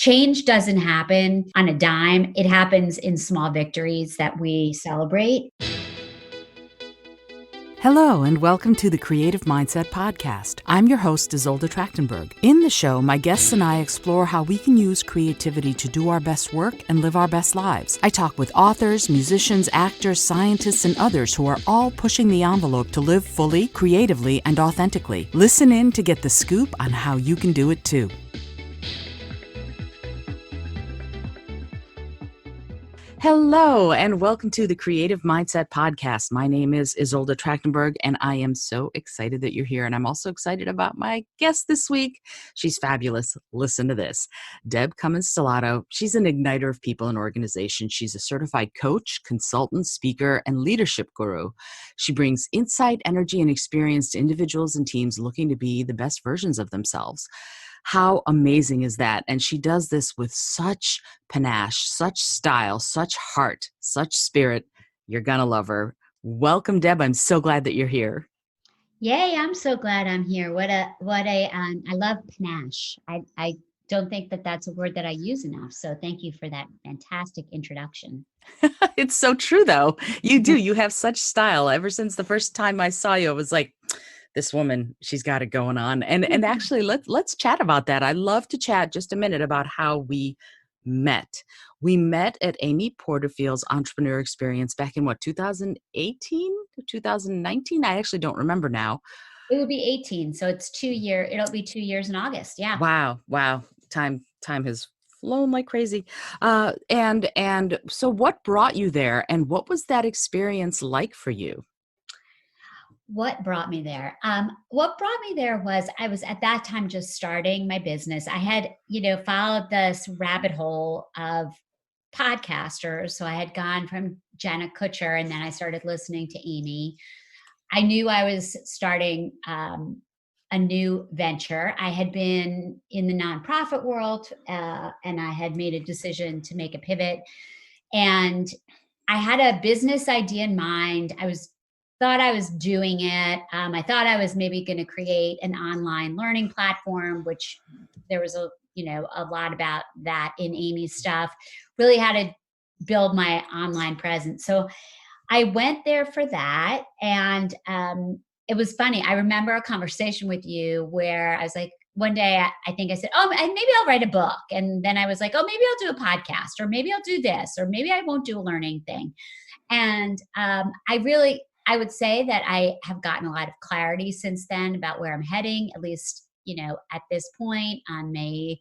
change doesn't happen on a dime. It happens in small victories that we celebrate. Hello, and welcome to the Creative Mindset Podcast. I'm your host, Isolde Trachtenberg. In the show, my guests and I explore how we can use creativity to do our best work and live our best lives. I talk with authors, musicians, actors, scientists, and others who are all pushing the envelope to live fully, creatively, and authentically. Listen in to get the scoop on how you can do it too. Hello, and welcome to the Creative Mindset Podcast. My name is Isolde Trachtenberg, and I am so excited that you're here. And I'm also excited about my guest this week. She's fabulous. Listen to this. Deb Cummins Stellato. She's an igniter of people and organizations. She's a certified coach, consultant, speaker, and leadership guru. She brings insight, energy, and experience to individuals and teams looking to be the best versions of themselves. How amazing is that? And she does this with such panache, such style, such heart, such spirit. You're going to love her. Welcome, Deb. I'm so glad that you're here. Yay, I'm so glad I'm here. I love panache. I don't think that that's a word that I use enough. So thank you for that fantastic introduction. It's so true, though. You do. You have such style. Ever since the first time I saw you, I was like, this woman, she's got it going on. And actually, let's chat about that. I'd love to chat just a minute about how we met. We met at Amy Porterfield's Entrepreneur Experience back in 2018, 2019? I actually don't remember now. It would be 18. So it'll be 2 years in August. Yeah. Wow. Time has flown like crazy. And so what brought you there, and what was that experience like for you? What brought me there? What brought me there was I was at that time just starting my business. I had, followed this rabbit hole of podcasters. So I had gone from Jenna Kutcher, and then I started listening to Amy. I knew I was starting a new venture. I had been in the nonprofit world, and I had made a decision to make a pivot. And I had a business idea in mind. Thought I was doing it. I thought I was maybe going to create an online learning platform, which there was a lot about that in Amy's stuff. Really had to build my online presence. So I went there for that. And it was funny. I remember a conversation with you where I was like, one day I think I said, maybe I'll write a book. And then I was like, maybe I'll do a podcast, or maybe I'll do this, or maybe I won't do a learning thing. And I would say that I have gotten a lot of clarity since then about where I'm heading, at least, at this point on May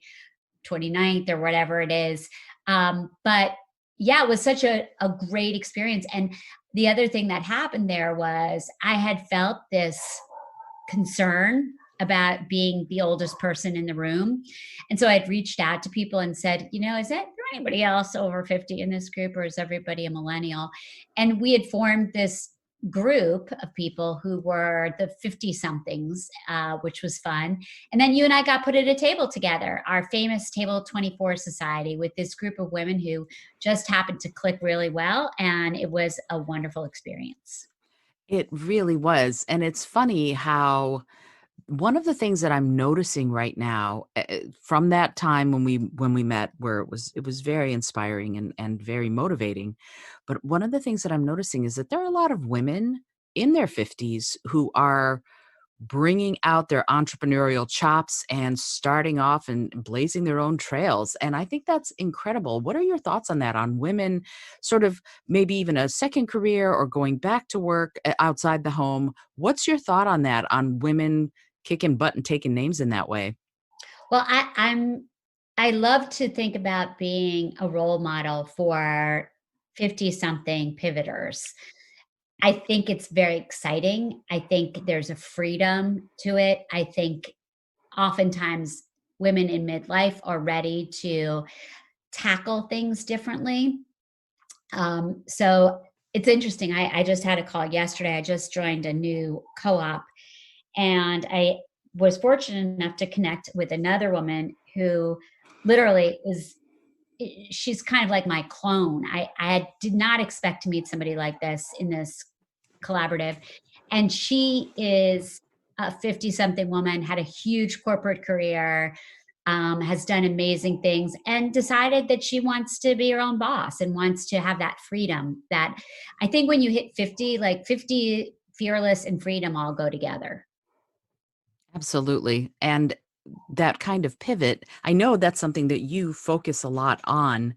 29th or whatever it is. But yeah, it was such a great experience. And the other thing that happened there was I had felt this concern about being the oldest person in the room. And so I'd reached out to people and said, is there anybody else over 50 in this group, or is everybody a millennial? And we had formed this group of people who were the 50 somethings, which was fun. And then you and I got put at a table together, our famous Table 24 Society, with this group of women who just happened to click really well. And it was a wonderful experience. It really was. And it's funny how one of the things that I'm noticing right now from that time when we met, where it was very inspiring and very motivating. But one of the things that I'm noticing is that there are a lot of women in their 50s who are bringing out their entrepreneurial chops and starting off and blazing their own trails. And I think that's incredible. What are your thoughts on that, on women sort of maybe even a second career or going back to work outside the home? What's your thought on that, on women kicking butt and taking names in that way? Well, I love to think about being a role model for 50 something pivoters. I think it's very exciting. I think there's a freedom to it. I think oftentimes women in midlife are ready to tackle things differently. So it's interesting. I just had a call yesterday. I just joined a new co-op, and I was fortunate enough to connect with another woman who literally she's kind of like my clone. I did not expect to meet somebody like this in this collaborative. And she is a 50 something woman, had a huge corporate career, has done amazing things, and decided that she wants to be her own boss and wants to have that freedom. That I think when you hit 50, like 50, fearless and freedom all go together. Absolutely. And that kind of pivot, I know that's something that you focus a lot on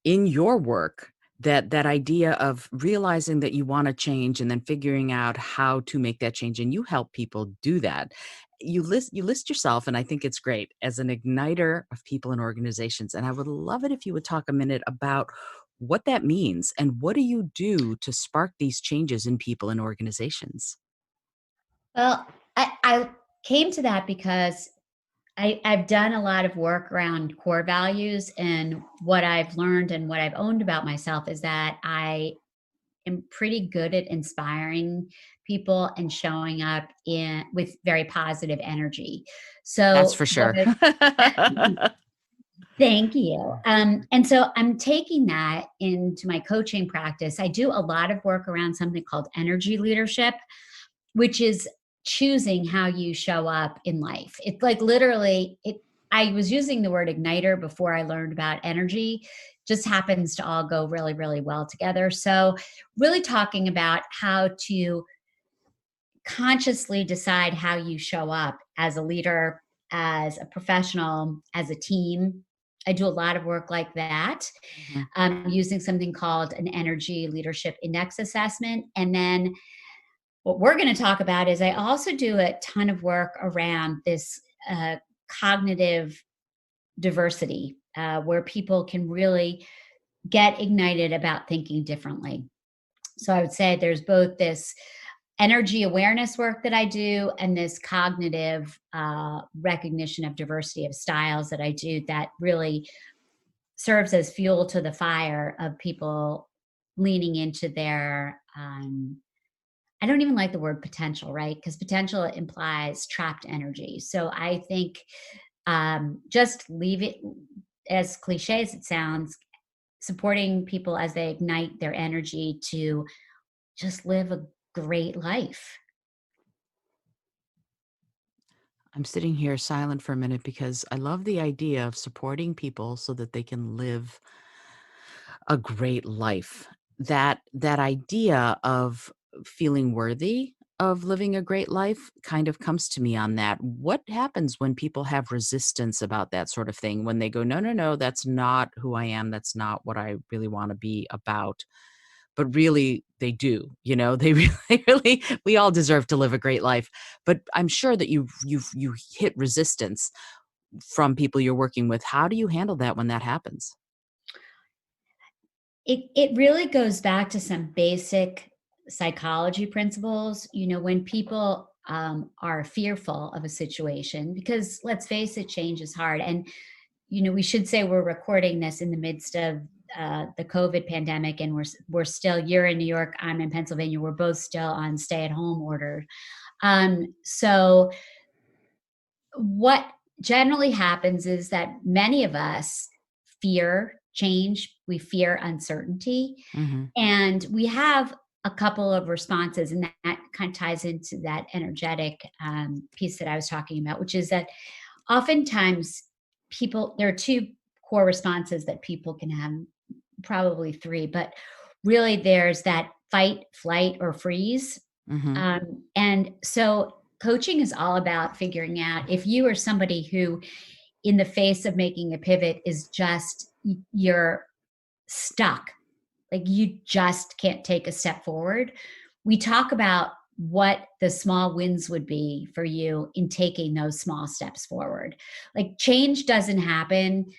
in your work, that idea of realizing that you want to change and then figuring out how to make that change, and you help people do that. You list yourself, and I think it's great, as an igniter of people and organizations, and I would love it if you would talk a minute about what that means and what do you do to spark these changes in people and organizations. Well, I came to that because I've done a lot of work around core values, and what I've learned and what I've owned about myself is that I am pretty good at inspiring people and showing up in with very positive energy. That's So for what sure. thank you. And so I'm taking that into my coaching practice. I do a lot of work around something called energy leadership, which is choosing how you show up in life. It's like literally it I was using the word igniter before I learned about energy. Just happens to all go really, really well together. So really talking about how to consciously decide how you show up as a leader, as a professional, as a team. I do a lot of work like that, Mhm. using something called an energy leadership index assessment. And then what we're going to talk about is I also do a ton of work around this cognitive diversity, where people can really get ignited about thinking differently. So I would say there's both this energy awareness work that I do and this cognitive recognition of diversity of styles that I do that really serves as fuel to the fire of people leaning into their I don't even like the word potential, right? Because potential implies trapped energy. So I think just leave it, as cliche as it sounds, supporting people as they ignite their energy to just live a great life. I'm sitting here silent for a minute because I love the idea of supporting people so that they can live a great life. That idea of feeling worthy of living a great life kind of comes to me on that. What happens when people have resistance about that sort of thing? When they go, "No, no, no, that's not who I am. That's not what I really want to be about." But really they do, they really, they really, we all deserve to live a great life. But I'm sure that you hit resistance from people you're working with. How do you handle that when that happens? It really goes back to some basic psychology principles. When people are fearful of a situation, because let's face it, change is hard. And we should say we're recording this in the midst of the COVID pandemic, and we're still. You're in New York, I'm in Pennsylvania. We're both still on stay-at-home order. So what generally happens is that many of us fear change. We fear uncertainty, Mhm. and we have a couple of responses, and that kind of ties into that energetic piece that I was talking about, which is that oftentimes there are two core responses that people can have, probably three, but really there's that fight, flight, or freeze. Mhm. And so coaching is all about figuring out if you are somebody who, in the face of making a pivot, is just you're stuck, like you just can't take a step forward. We talk about what the small wins would be for you in taking those small steps forward. Like change doesn't happen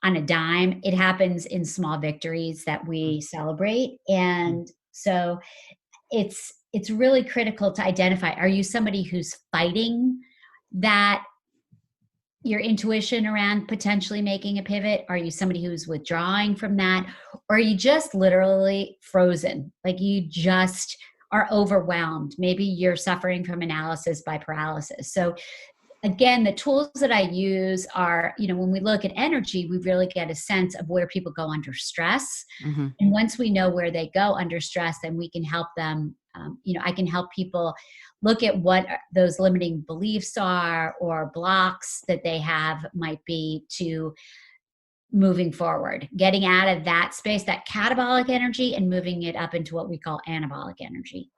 on a dime, it happens in small victories that we celebrate. Mhm. And so it's really critical to identify, are you somebody who's fighting that your intuition around potentially making a pivot? Are you somebody who's withdrawing from that? Or are you just literally frozen? Like you just are overwhelmed. Maybe you're suffering from analysis by paralysis. So again, the tools that I use are, when we look at energy, we really get a sense of where people go under stress. Mhm. And once we know where they go under stress, then we can help them. I can help people look at what those limiting beliefs are or blocks that they have might be to moving forward, getting out of that space, that catabolic energy, and moving it up into what we call anabolic energy.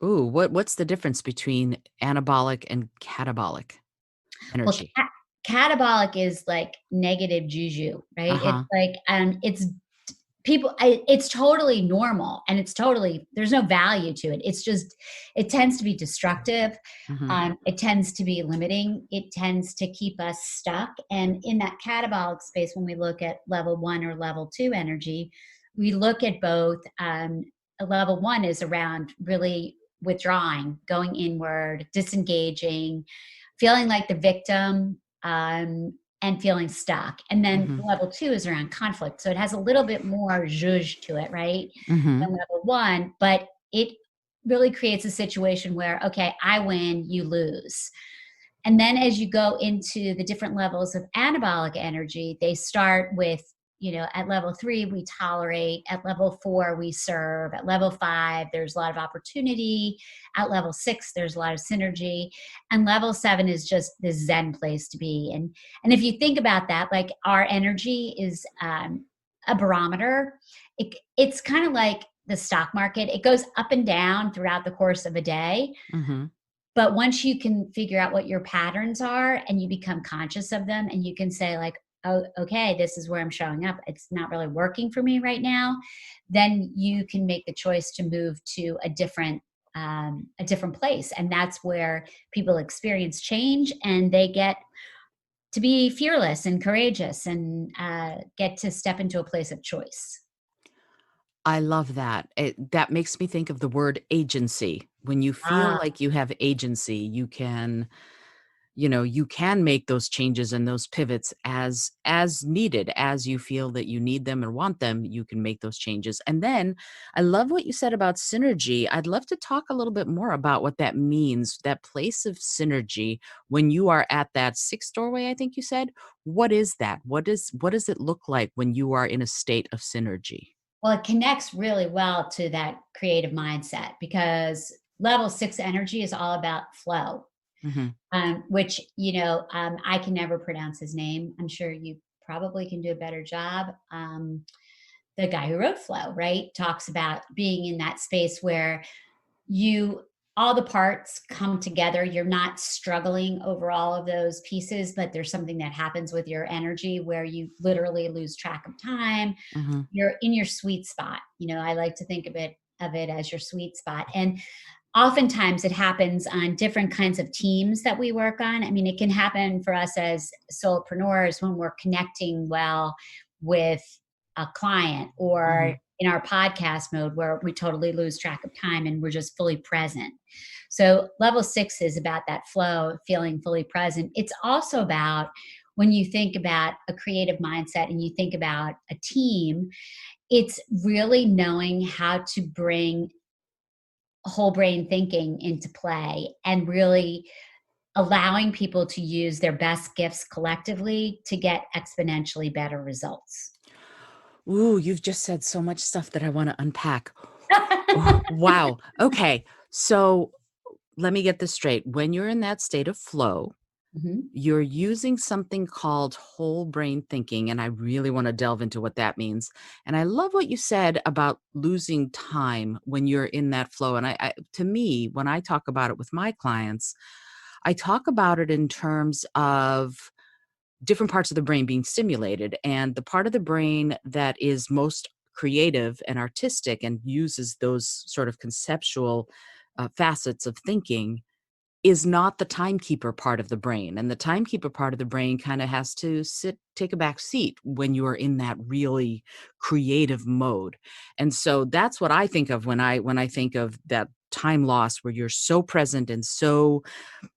Ooh, what's the difference between anabolic and catabolic Well, energy? catabolic is like negative juju, right? It's Uh-huh. like, it's people, it's totally normal, and it's totally, there's no value to it. It's just, it tends to be destructive. Mhm. It tends to be limiting. It tends to keep us stuck. And in that catabolic space, when we look at level 1 or level 2 energy, we look at both. A level 1 is around really withdrawing, going inward, disengaging, feeling like the victim, and feeling stuck. And then Mhm. level 2 is around conflict. So it has a little bit more zhuzh to it, right? Mhm. Than level 1, but it really creates a situation where, okay, I win, you lose. And then as you go into the different levels of anabolic energy, they start with, at level 3, we tolerate. At level 4, we serve. At level 5, there's a lot of opportunity. At level 6, there's a lot of synergy. And level 7 is just the Zen place to be. And if you think about that, like our energy is a barometer. It's kind of like the stock market. It goes up and down throughout the course of a day, Mhm. but once you can figure out what your patterns are and you become conscious of them, and you can say, like, oh, okay, this is where I'm showing up. It's not really working for me right now. Then you can make the choice to move to a different place. And that's where people experience change, and they get to be fearless and courageous, and get to step into a place of choice. I love that. That makes me think of the word agency. When you feel Ah, like you have agency, you can make those changes and those pivots as needed. As you feel that you need them and want them, you can make those changes. And then I love what you said about synergy. I'd love to talk a little bit more about what that means, that place of synergy when you are at that sixth doorway, I think you said. What is that? What does it look like when you are in a state of synergy? well, it connects really well to that creative mindset, because level 6 energy is all about flow, Mhm. which, I can never pronounce his name. I'm sure you probably can do a better job. The guy who wrote Flow, right, talks about being in that space where you all the parts come together. You're not struggling over all of those pieces, but there's something that happens with your energy where you literally lose track of time. Mhm. You're in your sweet spot. I like to think of it as your sweet spot. And oftentimes it happens on different kinds of teams that we work on. I mean, it can happen for us as solopreneurs when we're connecting well with a client, or Mhm. in our podcast mode where we totally lose track of time and we're just fully present. So level 6 is about that flow, feeling fully present. It's also about, when you think about a creative mindset and you think about a team, it's really knowing how to bring whole brain thinking into play, and really allowing people to use their best gifts collectively to get exponentially better results. Ooh, you've just said so much stuff that I wanna unpack. Wow. Okay. So, let me get this straight. When you're in that state of flow, Mhm. you're using something called whole brain thinking, and I really wanna delve into what that means. And I love what you said about losing time when you're in that flow, and I to me, when I talk about it with my clients, I talk about it in terms of different parts of the brain being stimulated. And the part of the brain that is most creative and artistic and uses those sort of conceptual facets of thinking is not the timekeeper part of the brain. And the timekeeper part of the brain kind of has to take a back seat when you are in that really creative mode. And so that's what I think of when I think of that time loss where you're so present and so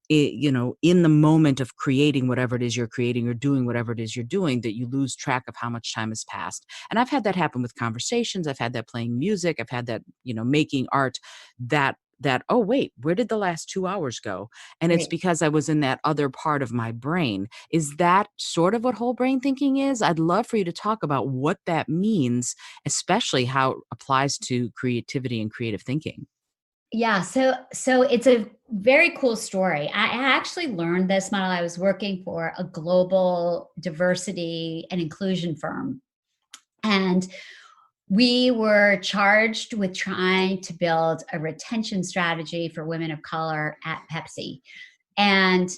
in the moment of creating whatever it is you're creating or doing whatever it is you're doing, that you lose track of how much time has passed. And I've had that happen with conversations. I've had that playing music. I've had that, making art, that, oh, wait, where did the last 2 hours go? And it's Right. because I was in that other part of my brain. Is that sort of what whole brain thinking is? I'd love for you to talk about what that means, especially how it applies to creativity and creative thinking. Yeah, so it's a very cool story. I actually learned this model. I was working for a global diversity and inclusion firm, and we were charged with trying to build a retention strategy for women of color at Pepsi. And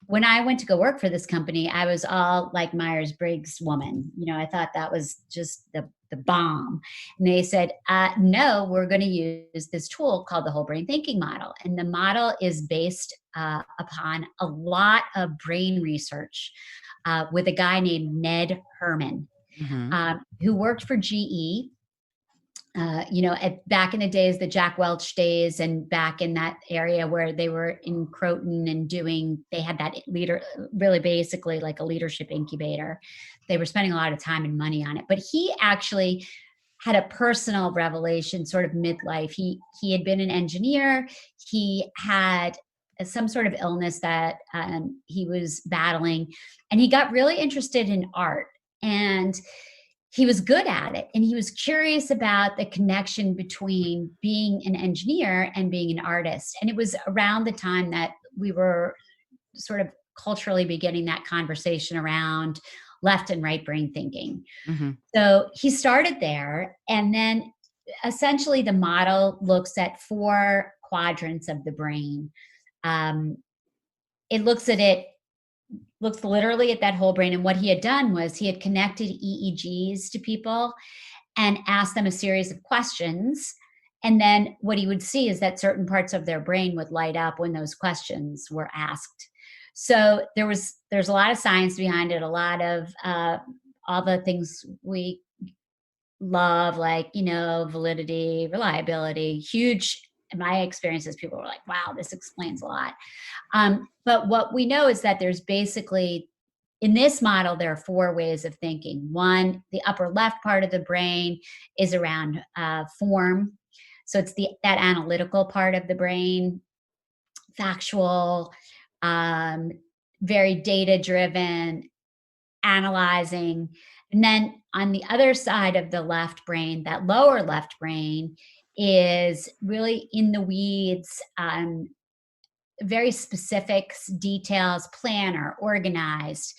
when I went to go work for this company, I was all like Myers-Briggs woman. I thought that was just the bomb. And they said, no, we're going to use this tool called the whole brain thinking model. And the model is based upon a lot of brain research with a guy named Ned Herman, Hmm. who worked for GE, back in the days, the Jack Welch days, and back in that area where they were in Croton and they had that leader, really basically like a leadership incubator. They were spending a lot of time and money on it. But he actually had a personal revelation, sort of midlife. He had been an engineer. He had some sort of illness that he was battling, and he got really interested in art. And he was good at it, and he was curious about the connection between being an engineer and being an artist. And it was around the time that we were sort of culturally beginning that conversation around left and right brain thinking. Hmm. So he started there, and then essentially the model looks at four quadrants of the brain. um, it looks literally at that whole brain. And what he had done was he had connected EEGs to people and asked them a series of questions. And then what he would see is that certain parts of their brain would light up when those questions were asked. So there's a lot of science behind it, a lot of all the things we love, like, validity, reliability, huge. In my experiences, people were like, wow, this explains a lot. But what we know is that there's basically, in this model, there are four ways of thinking. One, the upper left part of the brain is around form. So it's that analytical part of the brain, factual, um, very data driven, analyzing. And then on the other side of the left brain, that lower left brain is really in the weeds, very specific details, planner, organized.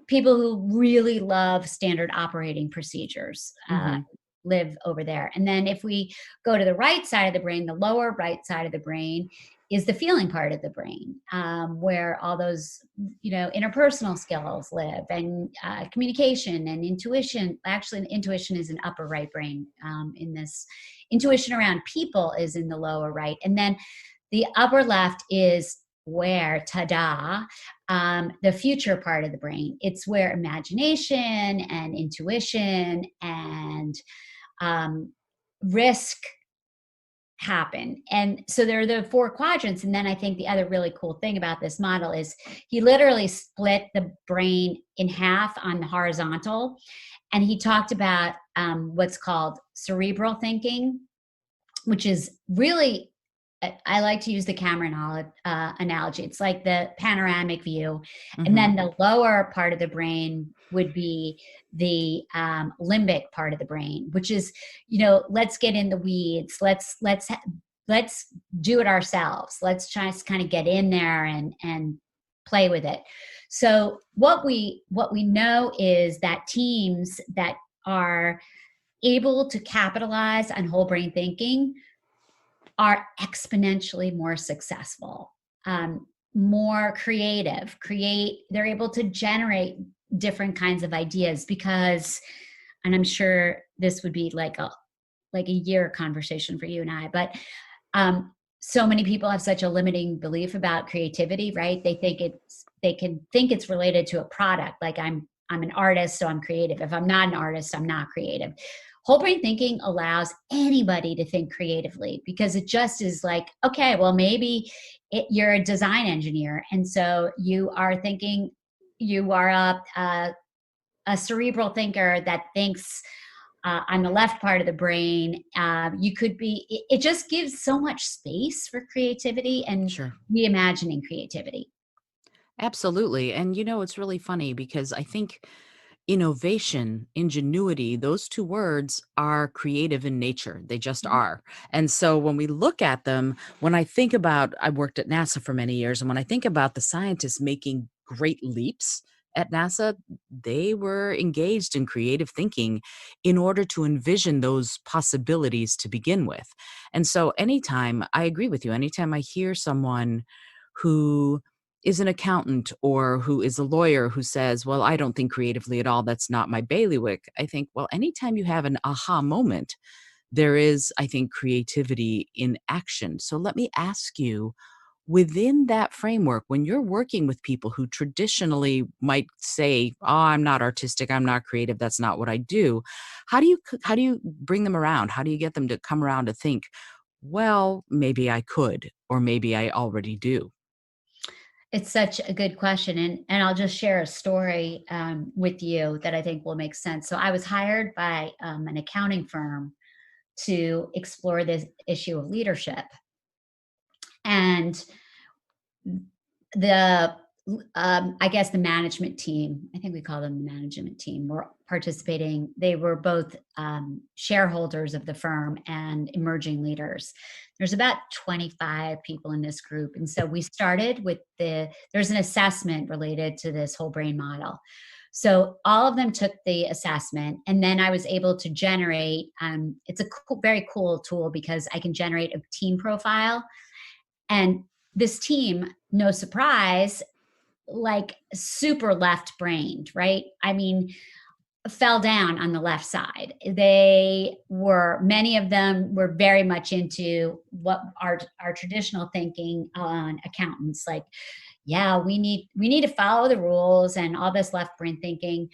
People who really love standard operating procedures Hmm. live over there. And then if we go to the right side of the brain, the lower right side of the brain is the feeling part of the brain, where all those interpersonal skills live, and communication and intuition. Actually, intuition is an upper right brain. In this, intuition around people is in the lower right, and then the upper left is where, ta-da, the future part of the brain. It's where imagination and intuition and risk happen. And so there are the four quadrants. And then I think the other really cool thing about this model is he literally split the brain in half on the horizontal. And he talked about what's called cerebral thinking, which is really, I like to use the camera analogy. It's like the panoramic view. And Hmm. then the lower part of the brain would be the limbic part of the brain, which is, let's get in the weeds. Let's do it ourselves. Let's try to kind of get in there and play with it. So what we know is that teams that are able to capitalize on whole brain thinking are exponentially more successful, more creative, they're able to generate different kinds of ideas because, and I'm sure this would be like a year conversation for you and I, but so many people have such a limiting belief about creativity, right? They can think it's related to a product. Like I'm an artist, so I'm creative. If I'm not an artist, I'm not creative. Whole brain thinking allows anybody to think creatively because it just is like, okay, well, maybe you're a design engineer. And so you are thinking, you are a cerebral thinker that thinks on the left part of the brain. You could be, it just gives so much space for creativity and Sure. reimagining creativity. Absolutely. And it's really funny because I think innovation, ingenuity, those two words are creative in nature. They just are. And so when we look at them, when I think about, I worked at NASA for many years, and when I think about the scientists making great leaps at NASA, they were engaged in creative thinking in order to envision those possibilities to begin with. And so anytime, I agree with you, anytime I hear someone who is an accountant or who is a lawyer who says, well, I don't think creatively at all, that's not my bailiwick, I think, well, anytime you have an aha moment, there is, I think, creativity in action. So let me ask you, within that framework, when you're working with people who traditionally might say, oh, I'm not artistic, I'm not creative, that's not what I do, how do you bring them around? How do you get them to come around to think, well, maybe I could, or maybe I already do? It's such a good question, and I'll just share a story with you that I think will make sense. So I was hired by an accounting firm to explore this issue of leadership, and the I guess the management team, I think we call them the management team, were participating. They were both shareholders of the firm and emerging leaders. There's about 25 people in this group. And so we started with there's an assessment related to this whole brain model. So all of them took the assessment, and then I was able to generate. It's a very cool tool because I can generate a team profile, and this team, no surprise, like super left brained, right? I mean, fell down on the left side. Many of them were very much into what our traditional thinking on accountants, like, yeah, we need to follow the rules and all this left brain thinking,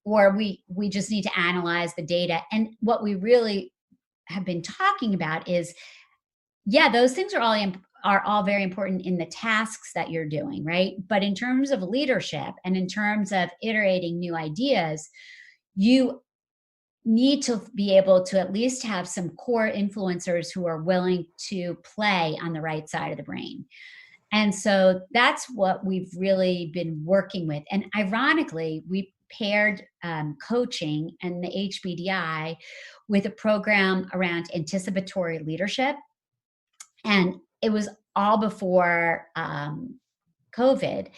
or we just need to analyze the data. And what we really have been talking about is, yeah, those things are all very important in the tasks that you're doing, right? But in terms of leadership and in terms of iterating new ideas, you need to be able to at least have some core influencers who are willing to play on the right side of the brain. And so that's what we've really been working with. And ironically, we paired coaching and the HBDI with a program around anticipatory leadership, and it was all before COVID.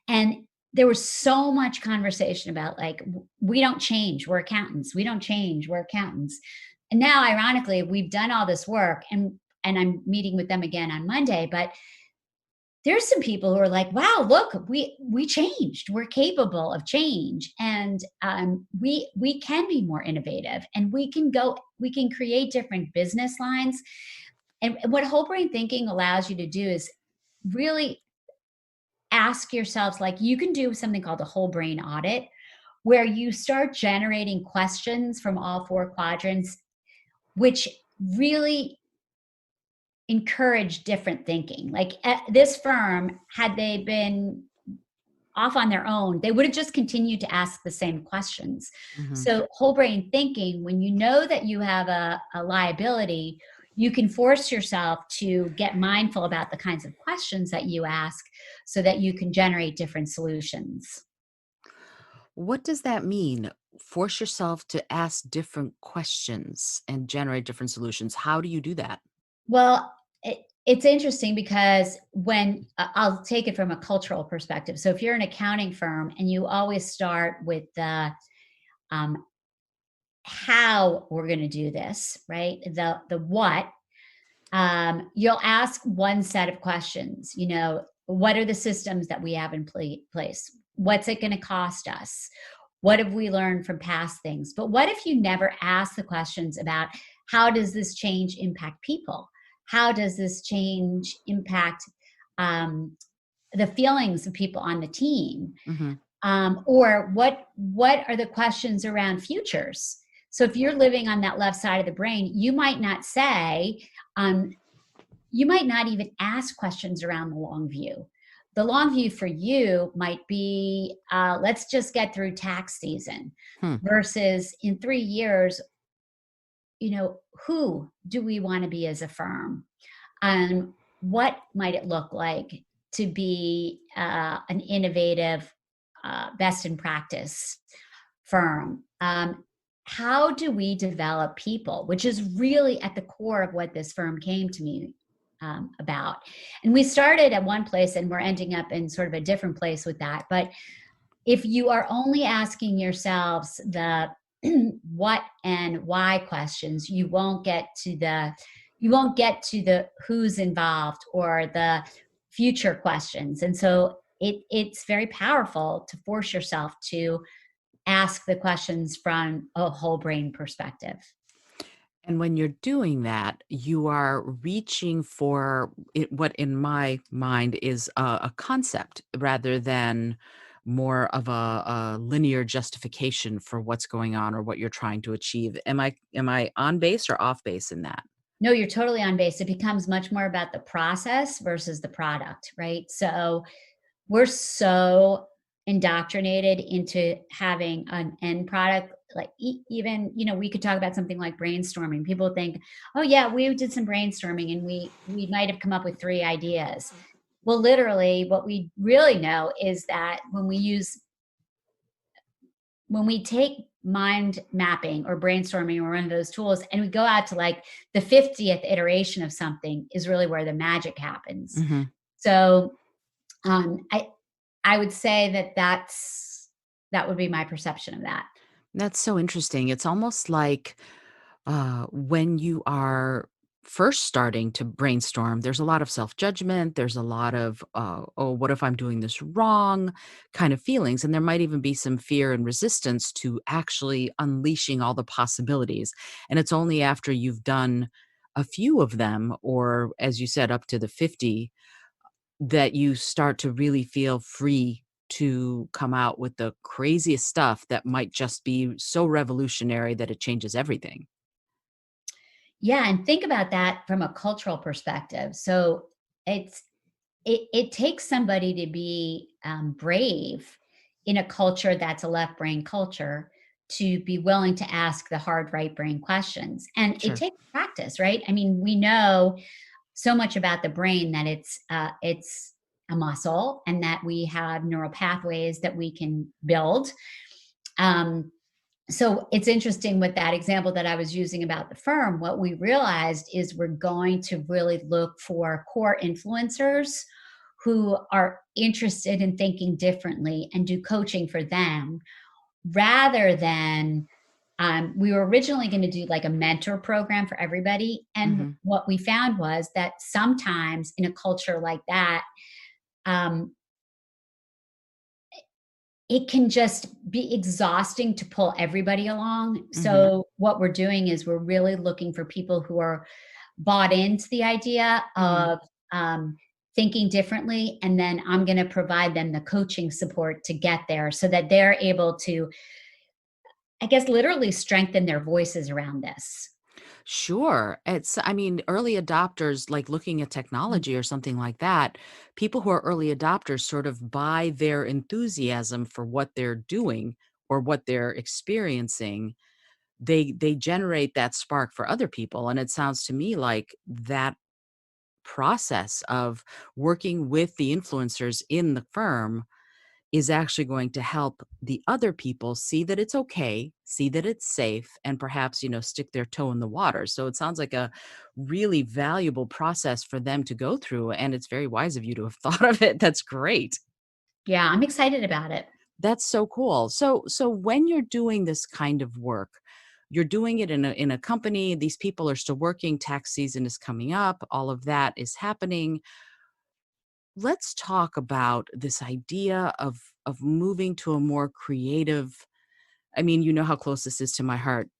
And there was so much conversation about, like, we don't change, we're accountants. We don't change, we're accountants. And now, ironically, we've done all this work, and I'm meeting with them again on Monday. But there's some people who are like, wow, look, we changed, we're capable of change, and we can be more innovative, and we can create different business lines. And what whole brain thinking allows you to do is really ask yourselves, like, you can do something called a whole brain audit, where you start generating questions from all four quadrants, which really encourage different thinking. Like, at this firm, had they been off on their own, they would have just continued to ask the same questions. Mhm. So, whole brain thinking, when you know that you have a liability, you can force yourself to get mindful about the kinds of questions that you ask so that you can generate different solutions. What does that mean? Force yourself to ask different questions and generate different solutions. How do you do that? Well, it's interesting because I'll take it from a cultural perspective. So, if you're an accounting firm and you always start with the um, how we're going to do this, right? The what, you'll ask one set of questions. What are the systems that we have in place? What's it going to cost us? What have we learned from past things? But what if you never ask the questions about, how does this change impact people? How does this change impact um, the feelings of people on the team? Mhm. Or what are the questions around futures? So if you're living on that left side of the brain, um, you might not even ask questions around the long view. The long view for you might be, let's just get through tax season, Hmm. versus in 3 years, who do we want to be as a firm? What might it look like to be an innovative, best in practice? firm, how do we develop people, which is really at the core of what this firm came to me about. And we started at one place and we're ending up in sort of a different place with that. But if you are only asking yourselves the what and why questions, you won't get to the who's involved or the future questions. And so it's very powerful to force yourself to ask the questions from a whole brain perspective. And when you're doing that, you are reaching for what in my mind is a concept rather than more of a linear justification for what's going on or what you're trying to achieve. Am I on base or off base in that? No, you're totally on base. It becomes much more about the process versus the product, right? So we're so indoctrinated into having an end product. Like even, we could talk about something like brainstorming. People think, oh yeah, we did some brainstorming and we might have come up with 3 ideas. Well, literally what we really know is that when we take mind mapping or brainstorming or one of those tools and we go out to like the 50th iteration of something is really where the magic happens. Hmm. So um, I I would say that that would be my perception of that. That's so interesting. It's almost like when you are first starting to brainstorm, there's a lot of self judgment. There's a lot of, oh, what if I'm doing this wrong kind of feelings. And there might even be some fear and resistance to actually unleashing all the possibilities. And it's only after you've done a few of them, or as you said, up to the 50, that you start to really feel free to come out with the craziest stuff that might just be so revolutionary that it changes everything. Yeah, and think about that from a cultural perspective. So it's it takes somebody to be brave in a culture that's a left brain culture to be willing to ask the hard right brain questions, and it Sure. takes practice, right? I mean, we know so much about the brain that it's a muscle and that we have neural pathways that we can build. Um, so it's interesting with that example that I was using about the firm. What we realized is we're going to really look for core influencers who are interested in thinking differently and do coaching for them rather than we were originally going to do like a mentor program for everybody. And Mhm. what we found was that sometimes in a culture like that, um, it can just be exhausting to pull everybody along. Mhm. So what we're doing is we're really looking for people who are bought into the idea Mhm. of um, thinking differently, and then I'm going to provide them the coaching support to get there, so that they're able to, I guess, literally strengthen their voices around this. Sure. I mean, early adopters, like looking at Mm. technology or something like that, people who are early adopters sort of buy their enthusiasm for what they're doing or what they're experiencing. They generate that spark for other people. And it sounds to me like that process of working with the influencers in the firm is actually going to help the other people see that it's okay, see that it's safe, and perhaps, stick their toe in the water. So it sounds like a really valuable process for them to go through. And it's very wise of you to have thought of it. That's great. Yeah, I'm excited about it. That's so cool. So when you're doing this kind of work, you're doing it in a company, these people are still working, tax season is coming up, all of that is happening. Let's talk about this idea of moving to a more creative. I mean, you know how close this is to my heart.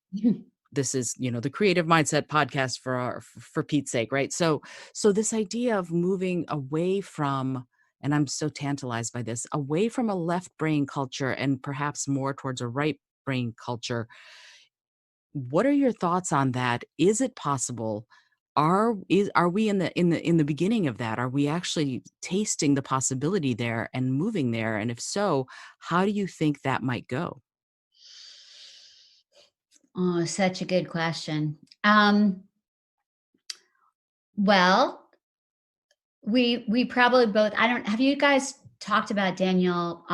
This is, the Creative Mindset podcast for Pete's sake, right? So this idea of moving away from, and I'm so tantalized by this, away from a left brain culture and perhaps more towards a right brain culture. What are your thoughts on that? Is it possible? Are we in the beginning of that? Are we actually tasting the possibility there and moving there? And if so, how do you think that might go? Oh, such a good question. Well, we probably both, I don't, have you guys talked about Daniel,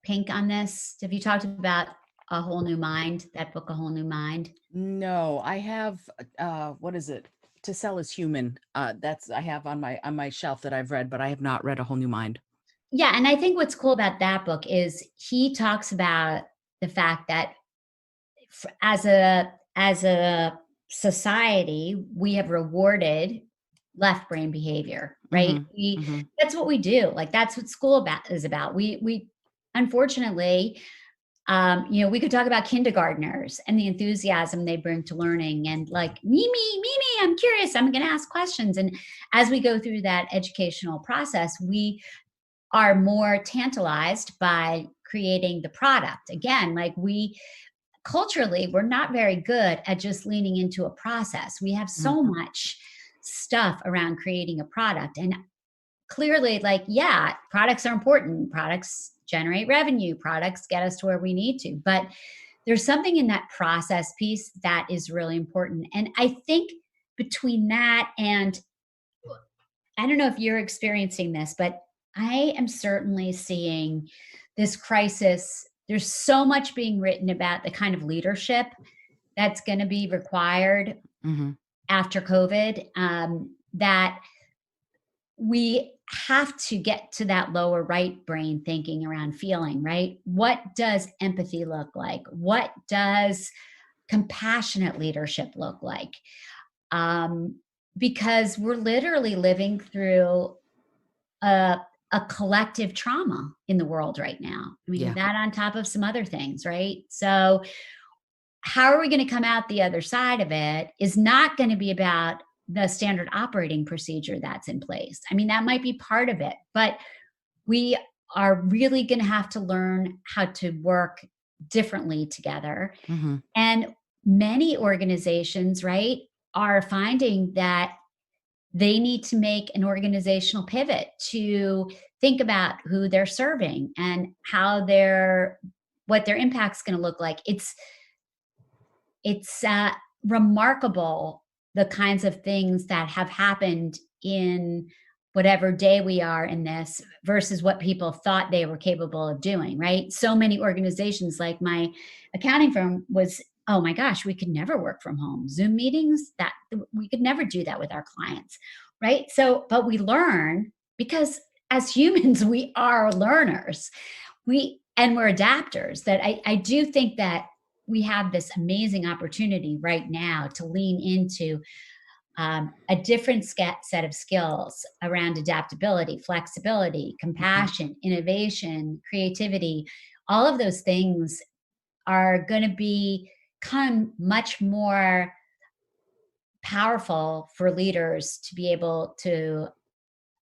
Pink on this? Have you talked about A Whole New Mind, that book, A Whole New Mind? No, I have what is it? To Sell is Human. That's I have on my shelf that I've read, but I have not read A Whole New Mind. Yeah, and I think what's cool about that book is he talks about the fact that as a society, we have rewarded left brain behavior, right? Mhm. We Mhm. That's what we do. Like that's what school about is about. We unfortunately, we could talk about kindergartners and the enthusiasm they bring to learning, and like Mimi, I'm curious. I'm going to ask questions, and as we go through that educational process, we are more tantalized by creating the product. Again, like we culturally, we're not very good at just leaning into a process. We have so Mhm. much stuff around creating a product. And clearly, like, yeah, products are important. Products generate revenue, products get us to where we need to. But there's something in that process piece that is really important. And I think between that and I don't know if you're experiencing this, but I am certainly seeing this crisis. There's so much being written about the kind of leadership that's going to be required Mhm. after COVID, that we have to get to that lower right brain thinking around feeling, right? What does empathy look like? What does compassionate leadership look like? Um, because we're literally living through a a collective trauma in the world right now. I mean, Yeah. that on top of some other things, right? So, how are we going to come out the other side of it is not going to be about the standard operating procedure that's in place. I mean, that might be part of it, but we are really going to have to learn how to work differently together. Mhm. And many organizations, right, are finding that they need to make an organizational pivot to think about who they're serving and how their what their impact's going to look like. It's remarkable the kinds of things that have happened in whatever day we are in this versus what people thought they were capable of doing, right? So many organizations, like my accounting firm was, oh my gosh, we could never work from home. Zoom meetings, that we could never do that with our clients, right? So, but we learn because as humans, we are learners. We're adapters. That I do think that we have this amazing opportunity right now to lean into a different set of skills around adaptability, flexibility, Mhm. compassion, innovation, creativity. All of those things are going to become much more powerful for leaders to be able to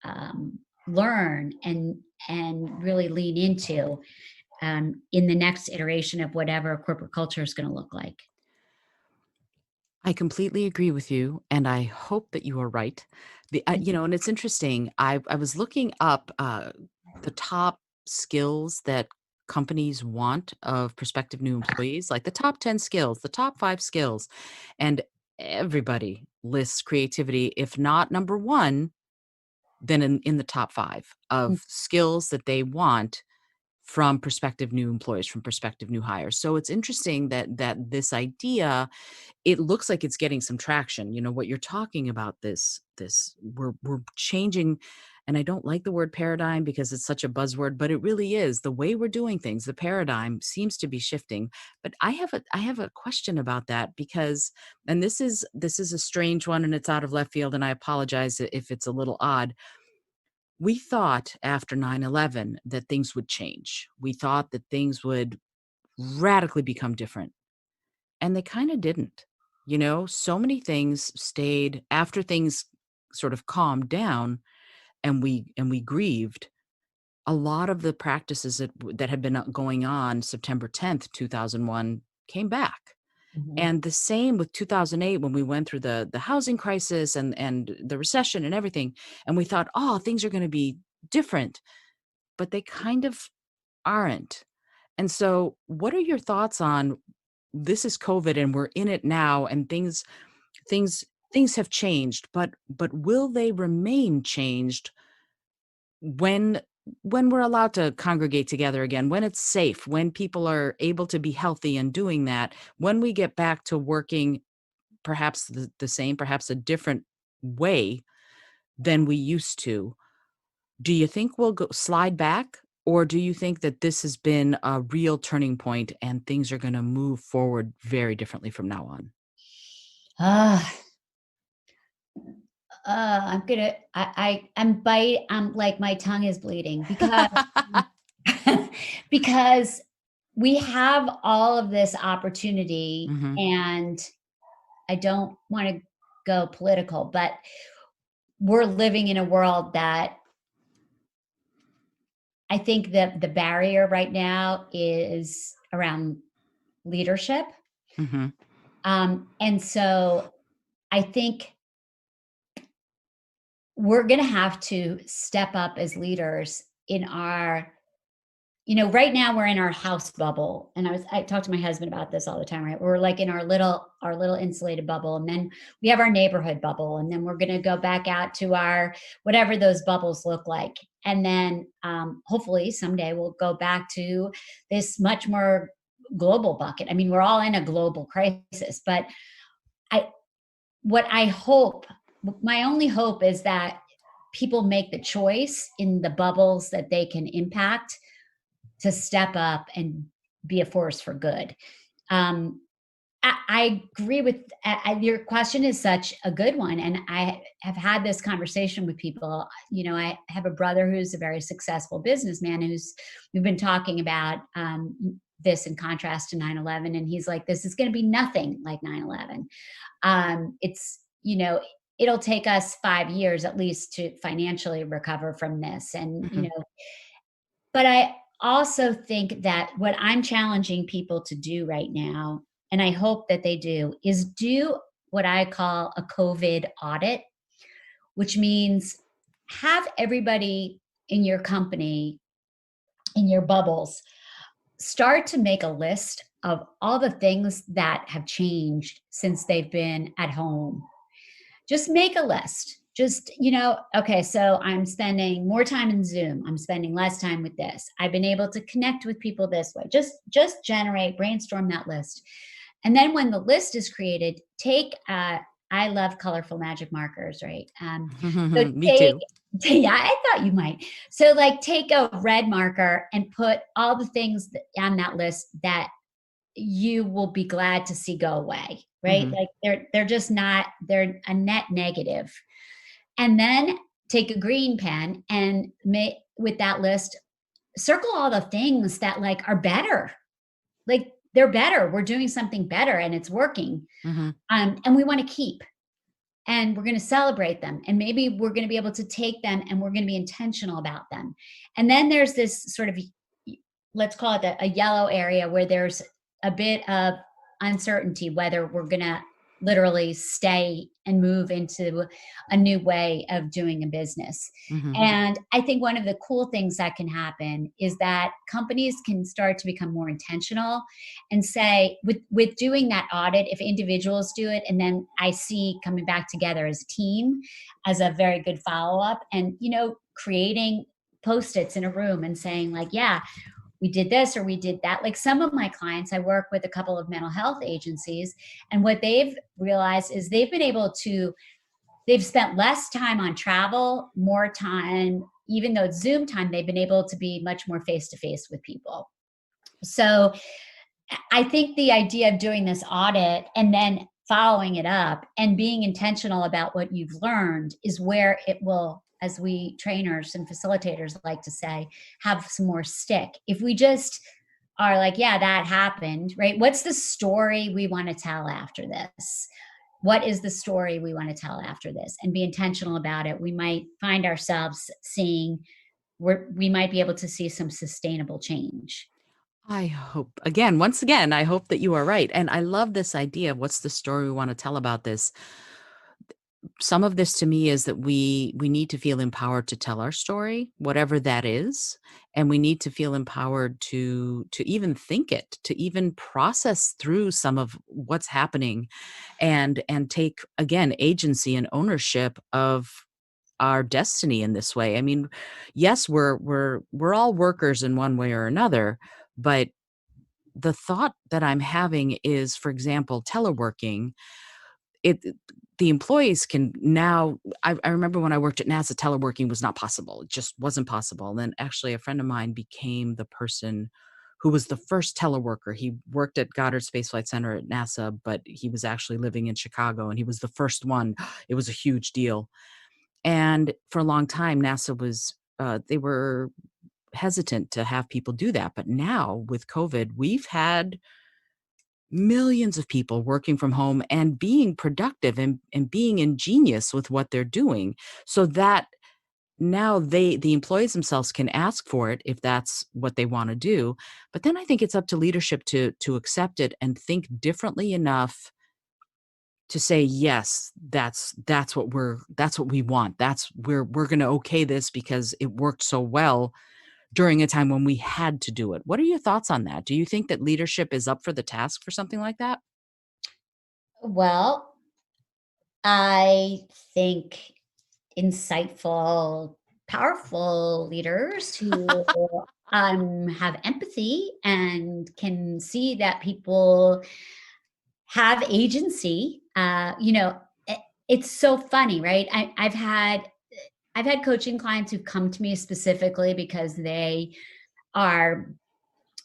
um, learn and really lean into in the next iteration of whatever corporate culture is going to look like. I completely agree with you, and I hope that you are right. And it's interesting. I was looking up the top skills that companies want of prospective new employees, like the top 10 skills, the top 5 skills, and everybody lists creativity, if not number one, then in the top 5 Mm, of skills that they want from prospective new employees, from prospective new hires. So it's interesting that this idea, it looks like it's getting some traction. You know what you're talking about, this we're changing, and I don't like the word paradigm because it's such a buzzword, but it really is the way we're doing things. The paradigm seems to be shifting. But I have a question about that because, and this is a strange one and it's out of left field, and I apologize if it's a little odd. We thought after 9/11 that things would change. We thought that things would radically become different, and they kinda didn't. So many things stayed after things sort of calmed down and we grieved. A lot of the practices that had been going on September 10th, 2001 came back. mhm. And the same with 2008 when we went through the housing crisis and the recession and everything, and we thought, "Oh, things are gonna be different," but they kind of aren't. And so, what are your thoughts on this is COVID and we're in it now and things things have changed, but will they remain changed when when we're allowed to congregate together again, when it's safe, when people are able to be healthy and doing that, when we get back to working perhaps the same, perhaps a different way than we used to, do you think we'll slide back? Or do you think that this has been a real turning point and things are going to move forward very differently from now on? Ah, I'm gonna I'm bite I'm like my tongue is bleeding because because we have all of this opportunity, Hmm. and I don't want to go political, but we're living in a world that I think that the barrier right now is around leadership. Hmm. And so I think we're going to have to step up as leaders in our, right now we're in our house bubble. And I talk to my husband about this all the time, right? We're like in our little insulated bubble. And then we have our neighborhood bubble. And then we're going to go back out to our, whatever those bubbles look like. And then hopefully someday we'll go back to this much more global bucket. I mean, we're all in a global crisis, but I, what I hope, my only hope is that people make the choice in the bubbles that they can impact to step up and be a force for good. Um, I agree with your question is such a good one, and I have had this conversation with people. I have a brother who's a very successful businessman who's we've been talking about this in contrast to 9/11, and he's like, "This is going to be nothing like 9/11. It's it'll take us 5 years at least to financially recover from this, and Hmm. but I also think that what I'm challenging people to do right now, and I hope that they do, is do what I call a COVID audit, which means have everybody in your company, in your bubbles, start to make a list of all the things that have changed since they've been at home. Just make a list. Just, okay, so I'm spending more time in Zoom. I'm spending less time with this. I've been able to connect with people this way. Just generate, brainstorm that list. And then when the list is created, take I love colorful magic markers, right? So Me take too. yeah, I thought you might. So like take a red marker and put all the things on that list that you will be glad to see go away, right? Hmm. Like they're just not they're a net negative. And then take a green pen and make with that list circle all the things that like are better. Like they're better. We're doing something better and it's working. Hmm. And we want to keep and we're going to celebrate them. And maybe we're going to be able to take them and we're going to be intentional about them. And then there's this sort of, let's call it a yellow area where there's a bit of uncertainty whether we're going to literally stay and move into a new way of doing a business. Hmm. And I think one of the cool things that can happen is that companies can start to become more intentional and say with doing that audit, if individuals do it and then I see coming back together as a team as a very good follow-up, and creating post-its in a room and saying like, yeah, we did this or we did that. Like some of my clients, I work with a couple of mental health agencies, and what they've realized is they've spent less time on travel, more time, even though it's Zoom time, they've been able to be much more face to face with people. So I think the idea of doing this audit and then following it up and being intentional about what you've learned is where it will, as we trainers and facilitators like to say, have some more stick. If we just are like, yeah, that happened, right? What's the story we want to tell after this? What is the story we want to tell after this? And be intentional about it. We might find ourselves seeing, we might be able to see some sustainable change. I hope, again, once again, I hope that you are right. And I love this idea of what's the story we want to tell about this. Some of this to me is that we need to feel empowered to tell our story, whatever that is, and we need to feel empowered to even think it, to even process through some of what's happening and take again agency and ownership of our destiny in this way. I mean, yes, we're all workers in one way or another, but the thought that I'm having is, for example, teleworking. It the employees can now. I remember when I worked at NASA, teleworking was not possible. It just wasn't possible. And then actually, a friend of mine became the person who was the first teleworker. He worked at Goddard Space Flight Center at NASA, but he was actually living in Chicago, and he was the first one. It was a huge deal. And for a long time, NASA was they were hesitant to have people do that. But now with COVID, we've had millions of people working from home and being productive and being ingenious with what they're doing, so that now the employees themselves can ask for it if that's what they want to do. But then I think it's up to leadership to accept it and think differently enough to say, yes, that's what we want. We're going to okay this because it worked so well during a time when we had to do it. What are your thoughts on that? Do you think that leadership is up for the task for something like that? Well, I think insightful, powerful leaders who have empathy and can see that people have agency. It's so funny, right? I've had coaching clients who come to me specifically because they are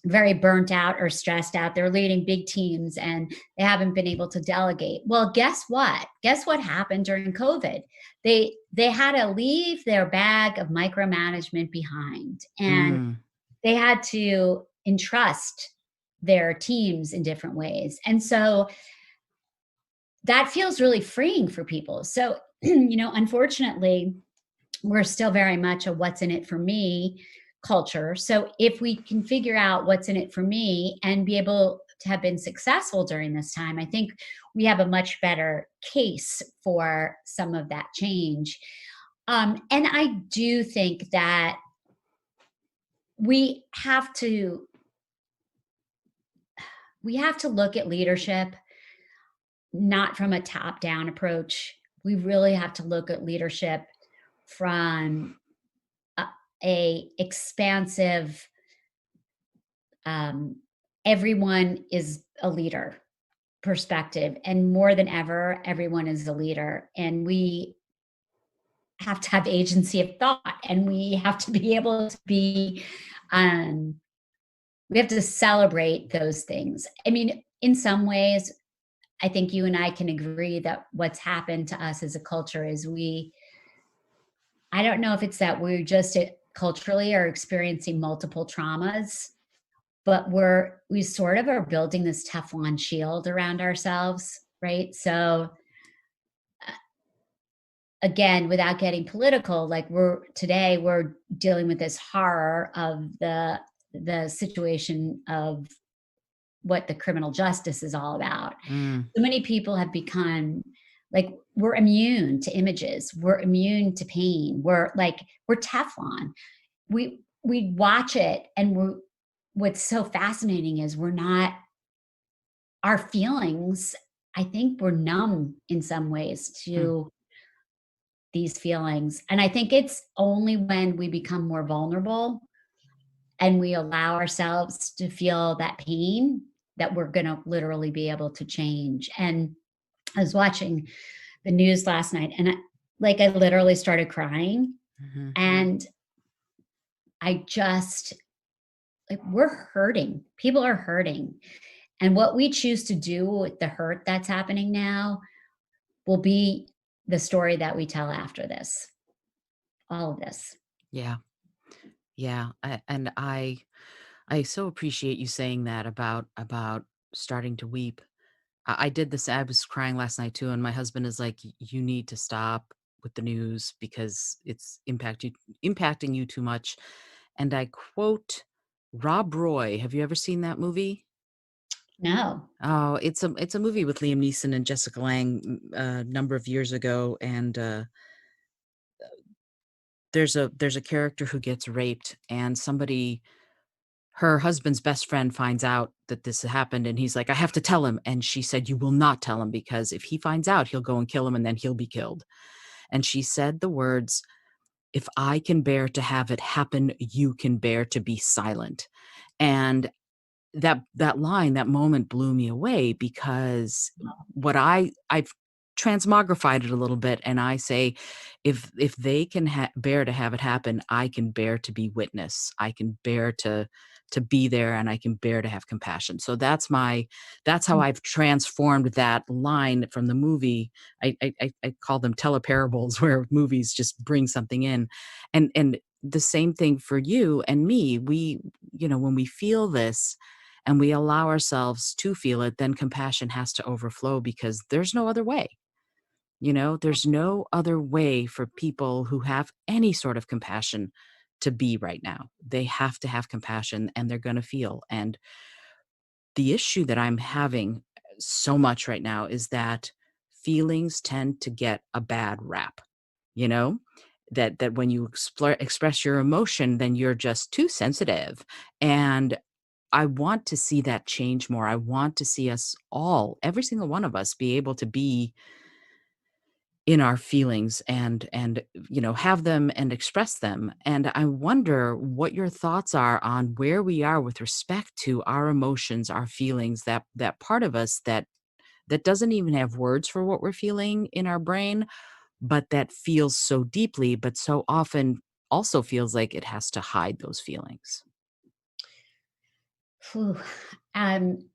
very burnt out or stressed out. They're leading big teams and they haven't been able to delegate. Well, guess what? Guess what happened during COVID? They had to leave their bag of micromanagement behind, and Mm, they had to entrust their teams in different ways. And so that feels really freeing for people. So, unfortunately, we're still very much a what's in it for me culture. So if we can figure out what's in it for me and be able to have been successful during this time, I think we have a much better case for some of that change. And I do think that we have to we have to look at leadership not from a top down approach. We really have to look at leadership from a, a expansive, um, everyone is a leader perspective. And more than ever, everyone is a leader. And we have to have agency of thought, and we have to be able to be, um, we have to celebrate those things. I mean, in some ways, I think you and I can agree that what's happened to us as a culture is I don't know if it's that we're just culturally are experiencing multiple traumas, but we sort of are building this Teflon shield around ourselves, right? So again, without getting political, like we're dealing with this horror of the situation of what the criminal justice is all about. mm, So many people have become like we're immune to images, we're immune to pain, we're Teflon. We watch it, and what's so fascinating is we're not our feelings. I think we're numb in some ways hmm, to these feelings. And I think it's only when we become more vulnerable and we allow ourselves to feel that pain that we're going to literally be able to change. And I was watching the news last night, and I literally started crying. mhm. And I just, like, we're hurting. People are hurting. And what we choose to do with the hurt that's happening now will be the story that we tell after this, all of this. Yeah, yeah, and I so appreciate you saying that about starting to weep. I did this. I was crying last night too, and my husband is like, You need to stop with the news because it's impacting you too much." And I quote Rob Roy. Have you ever seen that movie? No. Oh, it's a movie with Liam Neeson and Jessica Lange a number of years ago, and there's a character who gets raped, and somebody her husband's best friend finds out that this happened, and he's like, "I have to tell him." And she said, "You will not tell him because if he finds out, he'll go and kill him, and then he'll be killed." And she said the words, "If I can bear to have it happen, you can bear to be silent." And that line, that moment blew me away because what I've transmogrified it a little bit, and I say, if they can bear to have it happen, I can bear to be witness. I can bear to be there, and I can bear to have compassion. So that's how I've transformed that line from the movie. I call them teleparables, where movies just bring something in, and the same thing for you and me. We, when we feel this and we allow ourselves to feel it, then compassion has to overflow because there's no other way. There's no other way for people who have any sort of compassion to be right now. They have to have compassion and they're going to feel. And the issue that I'm having so much right now is that feelings tend to get a bad rap, you know? That when you express your emotion, then you're just too sensitive. And I want to see that change more. I want to see us all, every single one of us, be able to be in our feelings and have them and express them. And I wonder what your thoughts are on where we are with respect to our emotions, our feelings, that part of us that doesn't even have words for what we're feeling in our brain, but that feels so deeply, but so often also feels like it has to hide those feelings. Phew. Um,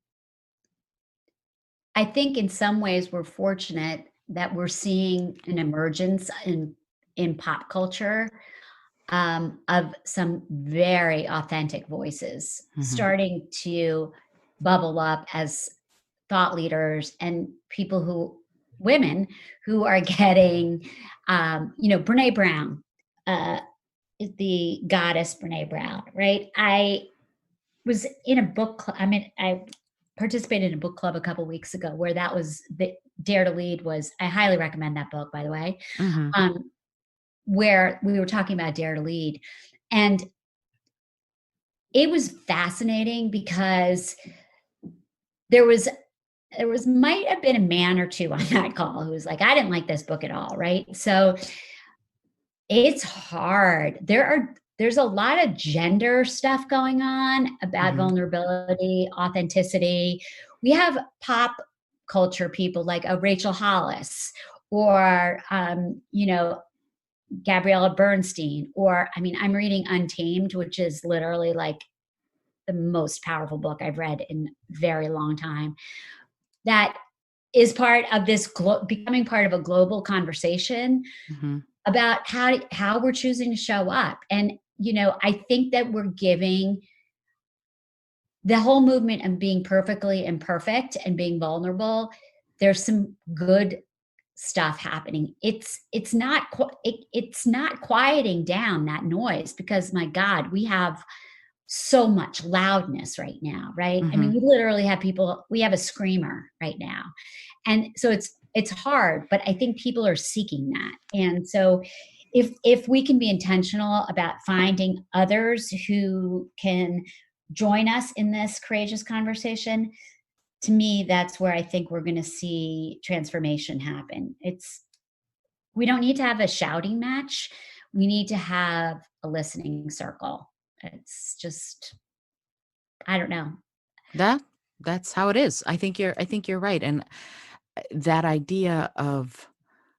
I think in some ways we're fortunate that we're seeing an emergence in pop culture, of some very authentic voices Mhm. starting to bubble up as thought leaders and people who women who are getting, Brene Brown, uh, is the goddess Brene Brown, right? I was in a book club. I mean, I participated in a book club a couple weeks ago where that was the Dare to Lead was. I highly recommend that book, by the way. Mhm. Um, where we were talking about Dare to Lead, and it was fascinating because there was might have been a man or two on that call who was like, I didn't like this book at all, right? So it's hard. There's a lot of gender stuff going on about Mhm. vulnerability, authenticity. We have pop culture people like a Rachel Hollis or Gabriella Bernstein, or I mean, I'm reading Untamed, which is literally like the most powerful book I've read in a very long time. That is part of this becoming part of a global conversation Mhm. about how we're choosing to show up. And I think that we're giving the whole movement of being perfectly imperfect and being vulnerable. There's some good stuff happening. It's not quieting down that noise because my God, we have so much loudness right now, right? I mean, Mhm. we literally have people. We have a screamer right now, and so it's hard, but I think people are seeking that. And so if we can be intentional about finding others who can join us in this courageous conversation, to me that's where I think we're going to see transformation happen. It's We don't need to have a shouting match, we need to have a listening circle. It's just, I don't know. That that's how it is. I think you're right. And that idea of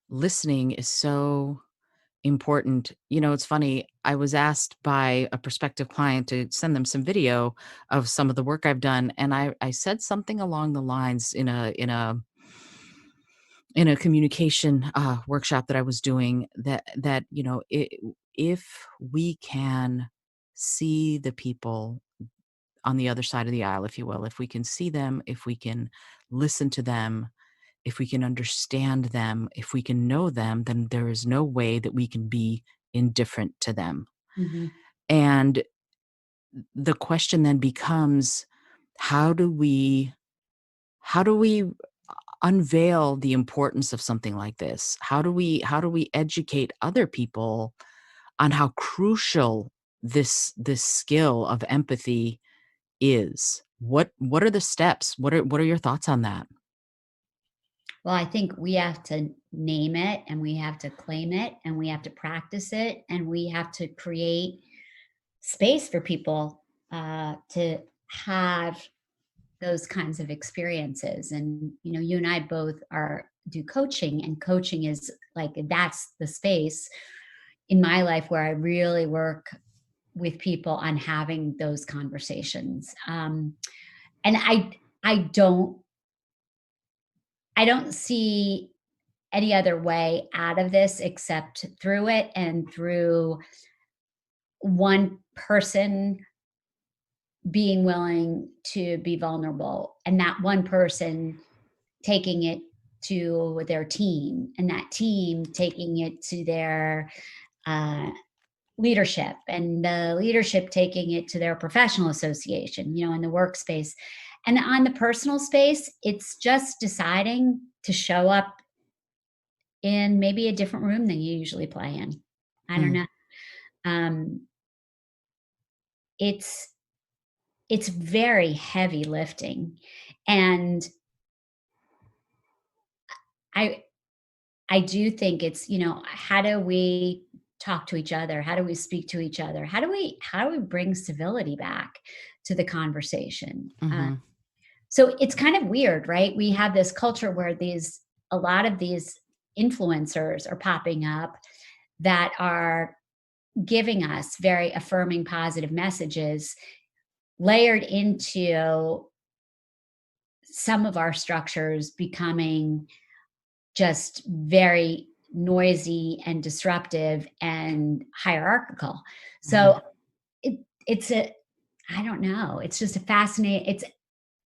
listening is so important. It's funny. I was asked by a prospective client to send them some video of some of the work I've done, and I said something along the lines in a communication workshop that I was doing, that if we can see the people on the other side of the aisle, if you will, if we can see them, if we can listen to them, if we can understand them, if we can know them, then there is no way that we can be indifferent to them. Mhm. And the question then becomes, how do we unveil the importance of something like this? How do we educate other people on how crucial this skill of empathy is? What are the steps? What are your thoughts on that? Well, I think we have to name it and we have to claim it and we have to practice it and we have to create space for people to have those kinds of experiences. And, you and I both are do coaching, and coaching is like that's the space in my life where I really work with people on having those conversations. And I don't I don't see any other way out of this except through it and through one person being willing to be vulnerable, and that one person taking it to their team, and that team taking it to their uh, leadership, and the leadership taking it to their professional association, in the workspace. And on the personal space, it's just deciding to show up in maybe a different room than you usually play in. I don't Mm, know. Um, it's it's very heavy lifting, and I I do think it's, how do we talk to each other? How do we speak to each other? How do we bring civility back to the conversation? mhm, So it's kind of weird, right? We have this culture where these a lot of these influencers are popping up that are giving us very affirming positive messages layered into some of our structures becoming just very noisy and disruptive and hierarchical. mhm. So it's a I don't know. It's just a fascinating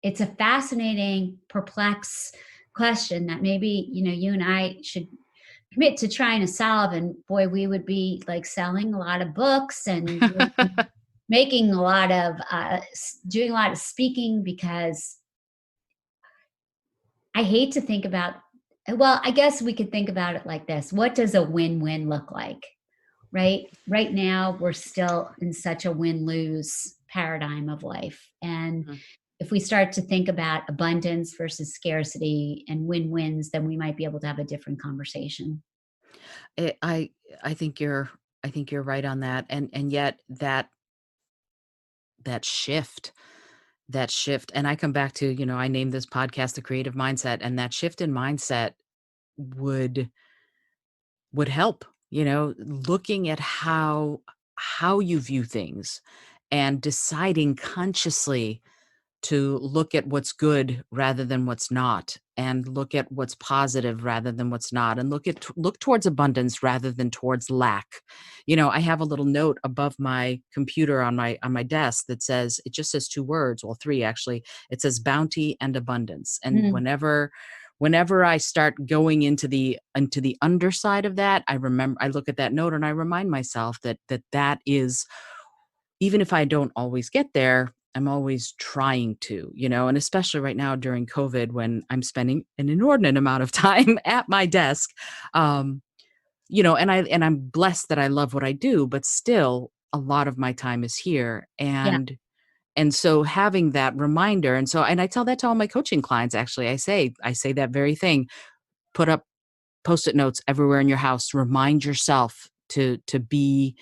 it's a fascinating, perplex question that maybe, you and I should commit to trying to solve. And boy, we would be like selling a lot of books and making a lot of doing a lot of speaking, because I hate to think about, well, I guess we could think about it like this. What does a win-win look like? Right now, we're still in such a win-lose paradigm of life. And Mhm. if we start to think about abundance versus scarcity and win-wins, then we might be able to have a different conversation. It I think you're right on that, and yet that shift and I come back to, I named this podcast The Creative Mindset, and that shift in mindset would help, looking at how you view things and deciding consciously to look at what's good rather than what's not, and look at what's positive rather than what's not, and look towards abundance rather than towards lack. I have a little note above my computer on my desk that says, it just says two words, well, three actually. It says bounty and abundance. And Mm, whenever I start going into the underside of that, I look at that note and I remind myself that is, even if I don't always get there, I'm always trying to, and especially right now during COVID when I'm spending an inordinate amount of time at my desk. Um, and I'm blessed that I love what I do, but still a lot of my time is here. yeah. And so having that reminder, and I tell that to all my coaching clients, actually. I say that very thing. Put up Post-it notes everywhere in your house. Remind yourself to be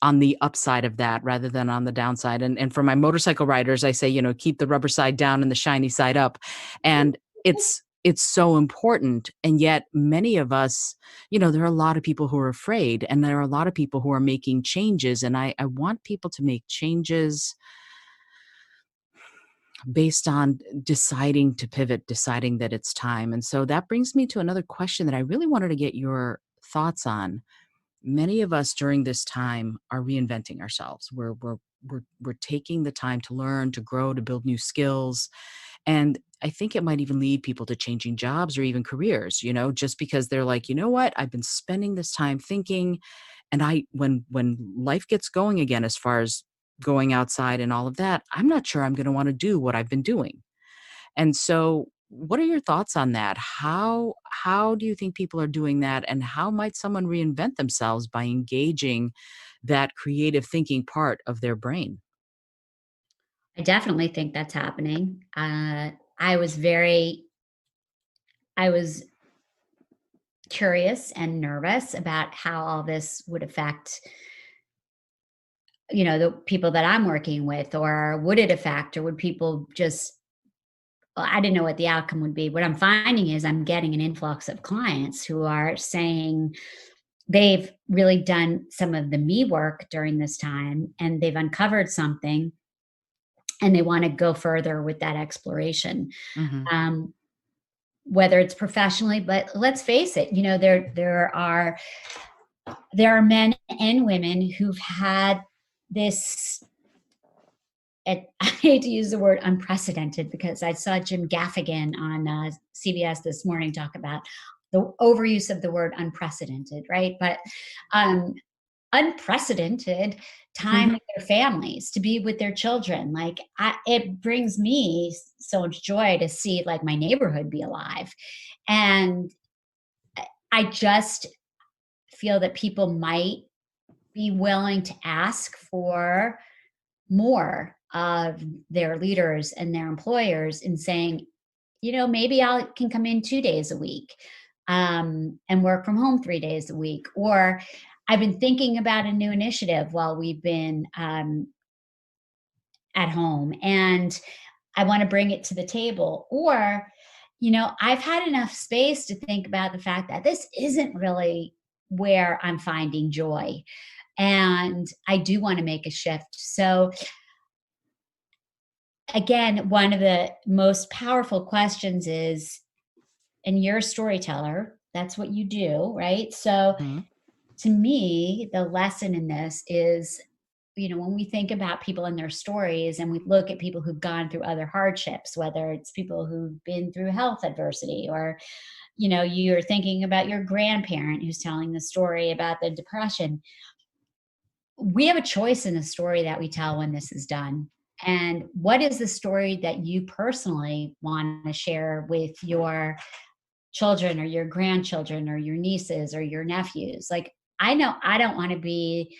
on the upside of that rather than on the downside. And for my motorcycle riders, I say, keep the rubber side down and the shiny side up. And it's so important. And yet many of us, there are a lot of people who are afraid, and there are a lot of people who are making changes. And I want people to make changes based on deciding to pivot, deciding that it's time. And so that brings me to another question that I really wanted to get your thoughts on. Many of us during this time are reinventing ourselves. We're taking the time to learn, to grow, to build new skills. And I think it might even lead people to changing jobs or even careers, just because they're like, you know what, I've been spending this time thinking, and when life gets going again, as far as going outside and all of that, I'm not sure I'm going to want to do what I've been doing. And so, what are your thoughts on that? How do you think people are doing that, and how might someone reinvent themselves by engaging that creative thinking part of their brain? I definitely think that's happening. I was very I was curious and nervous about how all this would affect, the people that I'm working with, or would it affect, or would people just, well, I didn't know what the outcome would be. What I'm finding is I'm getting an influx of clients who are saying they've really done some of the me work during this time and they've uncovered something and they want to go further with that exploration. Mhm. Um, whether it's professionally, but let's face it, there are men and women who've had this, I hate to use the word unprecedented because I saw Jim Gaffigan on CBS this morning talk about the overuse of the word unprecedented, right? But um, unprecedented time with their families, to be with their children. Like, it brings me so much joy to see like my neighborhood be alive, and I just feel that people might be willing to ask for more of their leaders and their employers in saying, maybe I can come in 2 days a week, and work from home 3 days a week. Or I've been thinking about a new initiative while we've been at home, and I want to bring it to the table. Or, I've had enough space to think about the fact that this isn't really where I'm finding joy. And I do want to make a shift. So, again, one of the most powerful questions is, and you're a storyteller, that's what you do, right? So, Mhm. to me, the lesson in this is, when we think about people and their stories and we look at people who've gone through other hardships, whether it's people who've been through health adversity, or, you're thinking about your grandparent who's telling the story about the depression. We have a choice in the story that we tell when this is done. And what is the story that you personally want to share with your children or your grandchildren or your nieces or your nephews? Like, I know I don't want to be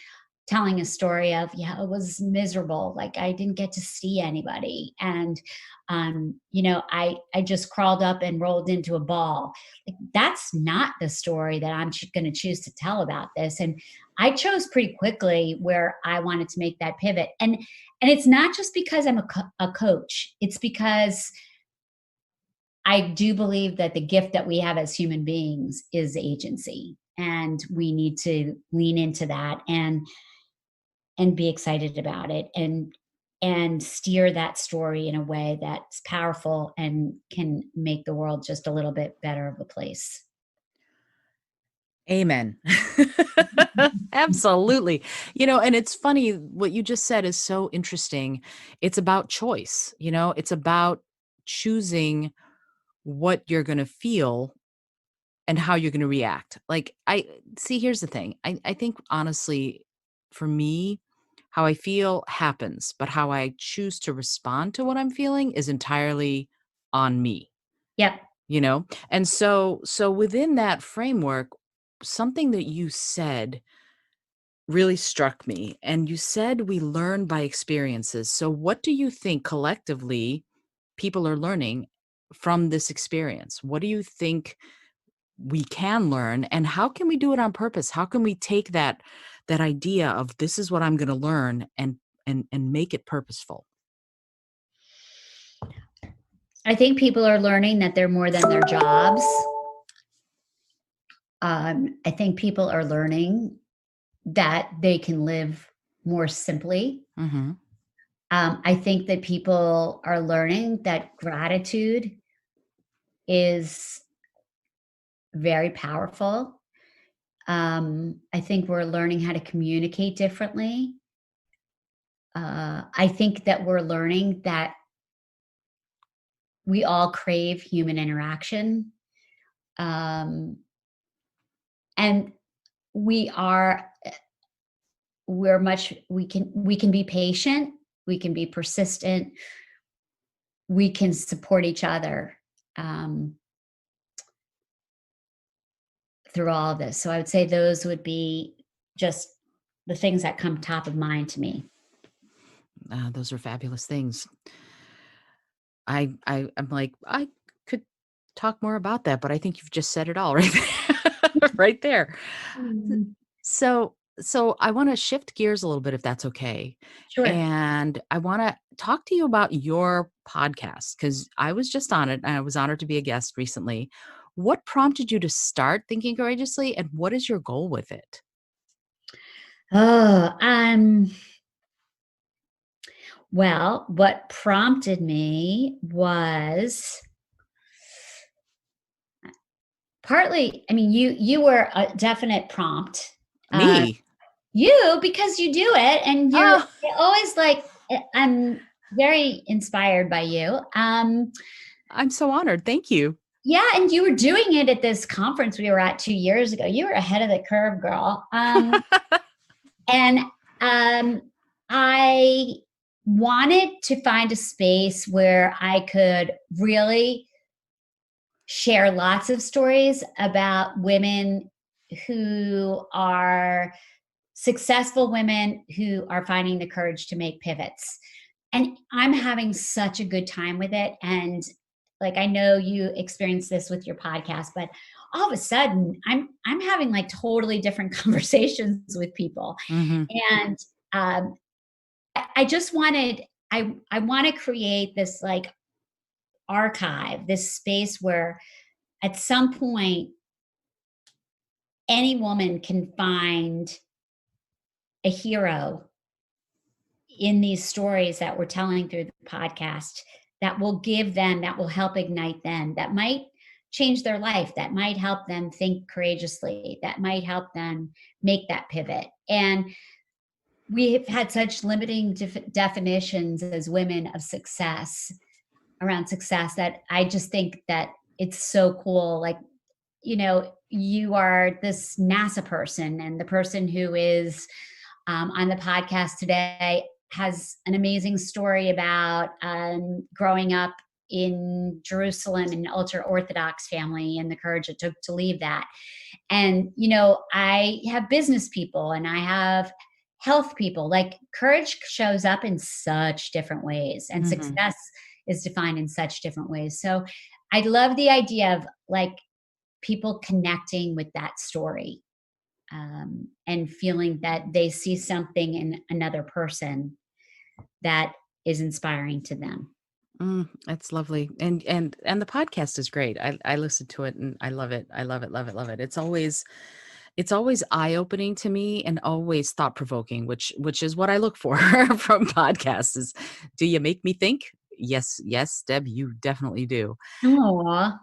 telling a story of, yeah, it was miserable, like I didn't get to see anybody, and I just crawled up and rolled into a ball. Like, that's not the story that I'm going to choose to tell about this. And I chose pretty quickly where I wanted to make that pivot. And it's not just because I'm a coach, it's because I do believe that the gift that we have as human beings is agency, and we need to lean into that and be excited about it, and steer that story in a way that's powerful and can make the world just a little bit better of a place. Amen. Absolutely. And it's funny what you just said is so interesting. It's about choice, it's about choosing what you're going to feel and how you're going to react. Like, I see, here's the thing. I think honestly, for me, how I feel happens, but how I choose to respond to what I'm feeling is entirely on me, Yep. you know? And so within that framework, something that you said really struck me. And you said we learn by experiences. So what do you think collectively people are learning from this experience? What do you think we can learn, and how can we do it on purpose? How can we take that idea of this is what I'm going to learn and make it purposeful? I think people are learning that they're more than their jobs. I think people are learning that they can live more simply. Mhm. I think that people are learning that gratitude is very powerful. I think we're learning how to communicate differently. I think that we're learning that we all crave human interaction. Um, and we are we can be patient, we can be persistent, we can support each other um, through all of this. So I would say those would be just the things that come top of mind to me. Those are fabulous things. I'm like, I could talk more about that, but I think you've just said it all right there. Right there. Mm. So I want to shift gears a little bit if that's okay. Sure. And I want to talk to you about your podcast because I was just on it and I was honored to be a guest recently. What prompted you to start Thinking Courageously and what is your goal with it? Oh, well, what prompted me was partly, I mean, you were a definite prompt. Uh, Me? you because you do it, and Oh, you're always like, I'm very inspired by you. I'm so honored. Thank you. Yeah, and you were doing it at this conference we were at 2 years ago. You were ahead of the curve, girl. And um, I wanted to find a space where I could really share lots of stories about women who are successful women who are finding the courage to make pivots. And I'm having such a good time with it. And like I know you experienced this with your podcast, but all of a sudden I'm having like totally different conversations with people. Hmm. And I just wanted I want to create this like archive, this space where at some point any woman can find a hero in these stories that we're telling through the podcast that will give them, that will help ignite them, that might change their life, that might help them think courageously, that might help them make that pivot. And we have had such limiting definitions as women of success around success that I just think that it's so cool. Like, you are this NASA person, and the person who is on the podcast today has an amazing story about growing up in Jerusalem in an ultra Orthodox family and the courage it took to leave that. And, I have business people and I have health people. Like courage shows up in such different ways, and Hmm. success is defined in such different ways. So I love the idea of like people connecting with that story, and feeling that they see something in another person that is inspiring to them. That's lovely. And the podcast is great. I listen to it and I love it. I love it, love it, love it. It's always eye-opening to me and always thought-provoking, which is what I look for from podcasts is, do you make me think? Yes, yes, Deb, you definitely do. Aw.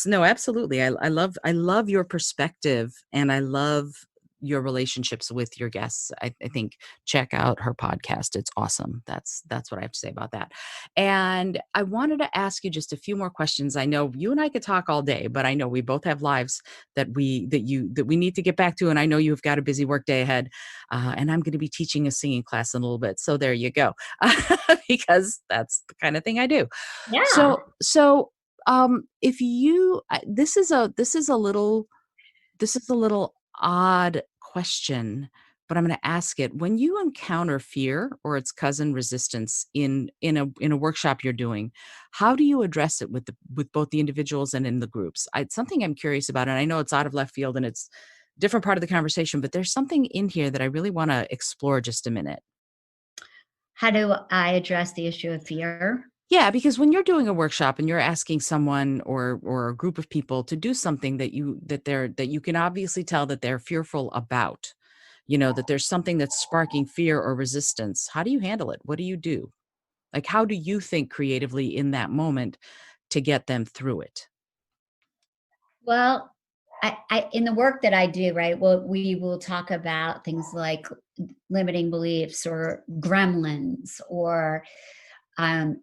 No, absolutely. I love your perspective and I love your relationships with your guests. I think check out her podcast. It's awesome. That's what I have to say about that. And I wanted to ask you just a few more questions. I know you and I could talk all day, but I know we both have lives that we need to get back to. And I know you've got a busy work day ahead. And I'm going to be teaching a singing class in a little bit. So there you go. Because that's the kind of thing I do. Yeah. So, if you this is a little odd question, but I'm going to ask it. When you encounter fear or its cousin resistance in a workshop you're doing, how do you address it with both the individuals and in the groups? It's something I'm curious about, and I know it's out of left field and it's different part of the conversation, but there's something in here that I really want to explore just a minute. How do I address the issue of fear? Yeah, because when you're doing a workshop and you're asking someone or a group of people to do something that you can obviously tell that they're fearful about, that there's something that's sparking fear or resistance. How do you handle it? What do you do? Like how do you think creatively in that moment to get them through it? Well, I in the work that I do, right? Well, we will talk about things like limiting beliefs or gremlins, or